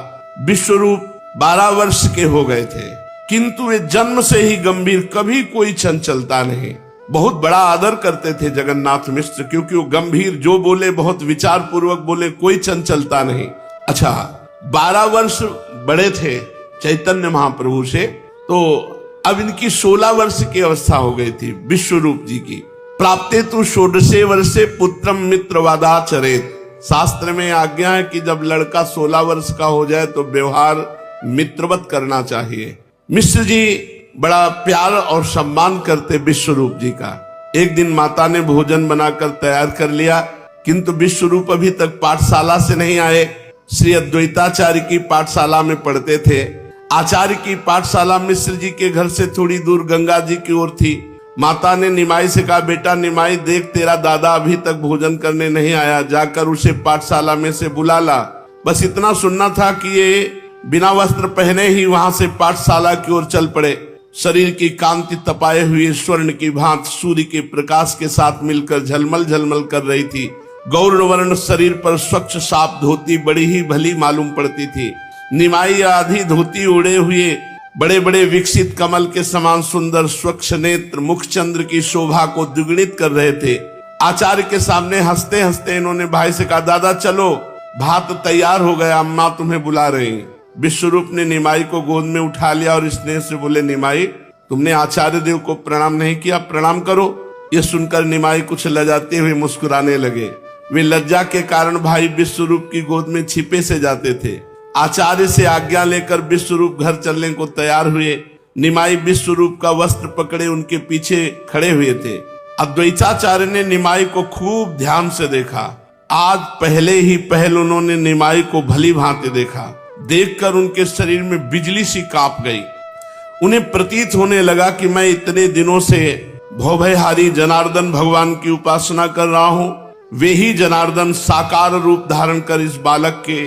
विश्वरूप 12 वर्ष के हो गए थे। किंतु वे जन्म से ही गंभीर, कभी कोई चंचलता नहीं। बहुत बड़ा आदर करते थे जगन्नाथ मिश्र, क्योंकि वो गंभीर, जो बोले बहुत विचार पूर्वक बोले, कोई चंचलता नहीं। अच्छा, 12 वर्ष बड़े थे चैतन्य महाप्रभु से, तो अब इनकी 16 वर्ष की अवस्था हो गई थी विश्वरूप जी की। प्राप्ते तु 16 वर्षे पुत्रम मित्रवादाचरेत। शास्त्र में आज्ञा है कि जब लड़का 16 वर्ष का हो जाए तो व्यवहार मित्रवत करना चाहिए। मिश्र जी बड़ा प्यार और सम्मान करते विश्वरूप जी का। एक दिन माता ने भोजन बनाकर तैयार कर लिया, किंतु विश्वरूप अभी तक पाठशाला से नहीं आए। श्री अद्वैताचार्य की पाठशाला में पढ़ते थे। आचार्य की पाठशाला मिश्र जी के घर से थोड़ी दूर गंगा जी की ओर थी। माता ने निमाई से कहा, बेटा निमाई देख, तेरा दादा अभी तक भोजन करने नहीं आया, जाकर उसे पाठशाला में से बुला ला। बस इतना सुनना था कि ये बिना वस्त्र पहने ही वहां से पाठशाला की ओर चल पड़े। शरीर की कांति तपाए हुए स्वर्ण की भांति सूर्य के प्रकाश के साथ मिलकर झलमल झलमल कर रही थी। गौर वर्ण शरीर पर स्वच्छ साफ धोती बड़ी ही भली मालूम पड़ती थी। निमाई आधी धोती ओढ़े हुए बड़े बड़े विकसित कमल के समान सुंदर स्वच्छ नेत्र मुखचंद्र की शोभा को द्विगुणित कर रहे थे। आचार्य के सामने हंसते हंसते इन्होंने भाई से कहा, दादा चलो, भात तैयार हो गया, अम्मा तुम्हें बुला रही। विश्वरूप ने निमाई को गोद में उठा लिया और स्नेह से बोले, निमाई तुमने आचार्य देव को प्रणाम नहीं किया, प्रणाम करो। ये सुनकर निमाई कुछ लजाते हुए मुस्कुराने लगे। वे लज्जा के कारण भाई विश्वरूप की गोद में छिपे से जाते थे। आचार्य से आज्ञा लेकर विश्वरूप घर चलने को तैयार हुए। निमाई विश्वरूप का वस्त्र पकड़े उनके पीछे खड़े हुए थे। अद्वैताचार्य ने निमाई को खूब ध्यान से देखा। आज पहले ही पहल उन्होंने निमाई को भली भांति देखा। देखकर उनके शरीर में बिजली सी कांप गई। उन्हें प्रतीत होने लगा कि मैं इतने दिनों से भवभयहारी जनार्दन भगवान की उपासना कर रहा हूं। वे ही जनार्दन साकार रूप धारण कर इस बालक के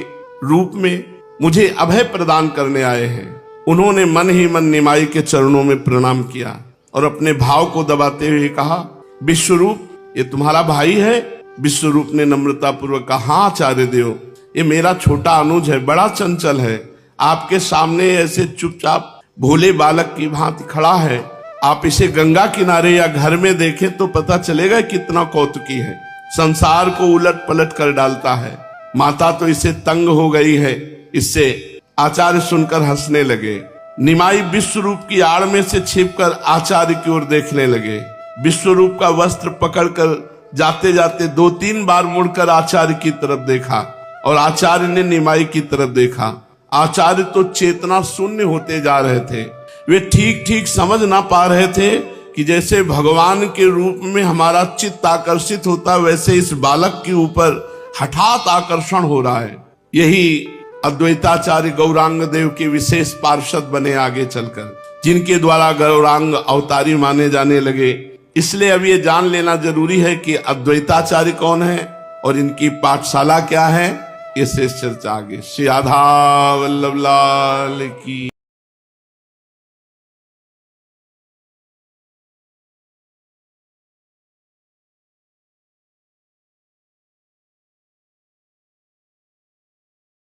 रूप में मुझे अभय प्रदान करने आए हैं। उन्होंने मन ही मन निमाई के चरणों में प्रणाम किया और अपने भाव को दबाते हुए कहा, विश्वरूप ये तुम्हारा भाई है? विश्वरूप ने नम्रता पूर्वक कहा, हाँ आचार्य देव, ये मेरा छोटा अनुज है, बड़ा चंचल है। आपके सामने ऐसे चुपचाप भोले बालक की भांति खड़ा है। आप इसे गंगा किनारे या घर में देखें तो पता चलेगा कितना कौतुकी है, संसार को उलट पलट कर डालता है। माता तो इसे तंग हो गई है इससे। आचार्य सुनकर हंसने लगे। निमाई विश्वरूप की आड़ में से छिपकर आचार्य की ओर देखने लगे। विश्वरूप का वस्त्र पकड़कर जाते जाते 2-3 बार मुड़कर आचार्य की तरफ देखा और आचार्य ने निमाई की तरफ देखा। आचार्य तो चेतना शून्य होते जा रहे थे। वे ठीक ठीक समझ ना पा रहे थे कि जैसे भगवान के रूप में हमारा चित्त आकर्षित होता, वैसे इस बालक के ऊपर हठात आकर्षण हो रहा है। यही अद्वैताचार्य गौरांग देव के विशेष पार्षद बने आगे चलकर, जिनके द्वारा गौरांग अवतारी माने जाने लगे। इसलिए अब ये जान लेना जरूरी है कि अद्वैताचार्य कौन है और इनकी पाठशाला क्या है। ये शेष चर्चा आगे। श्री राधा वल्लभ लाल की।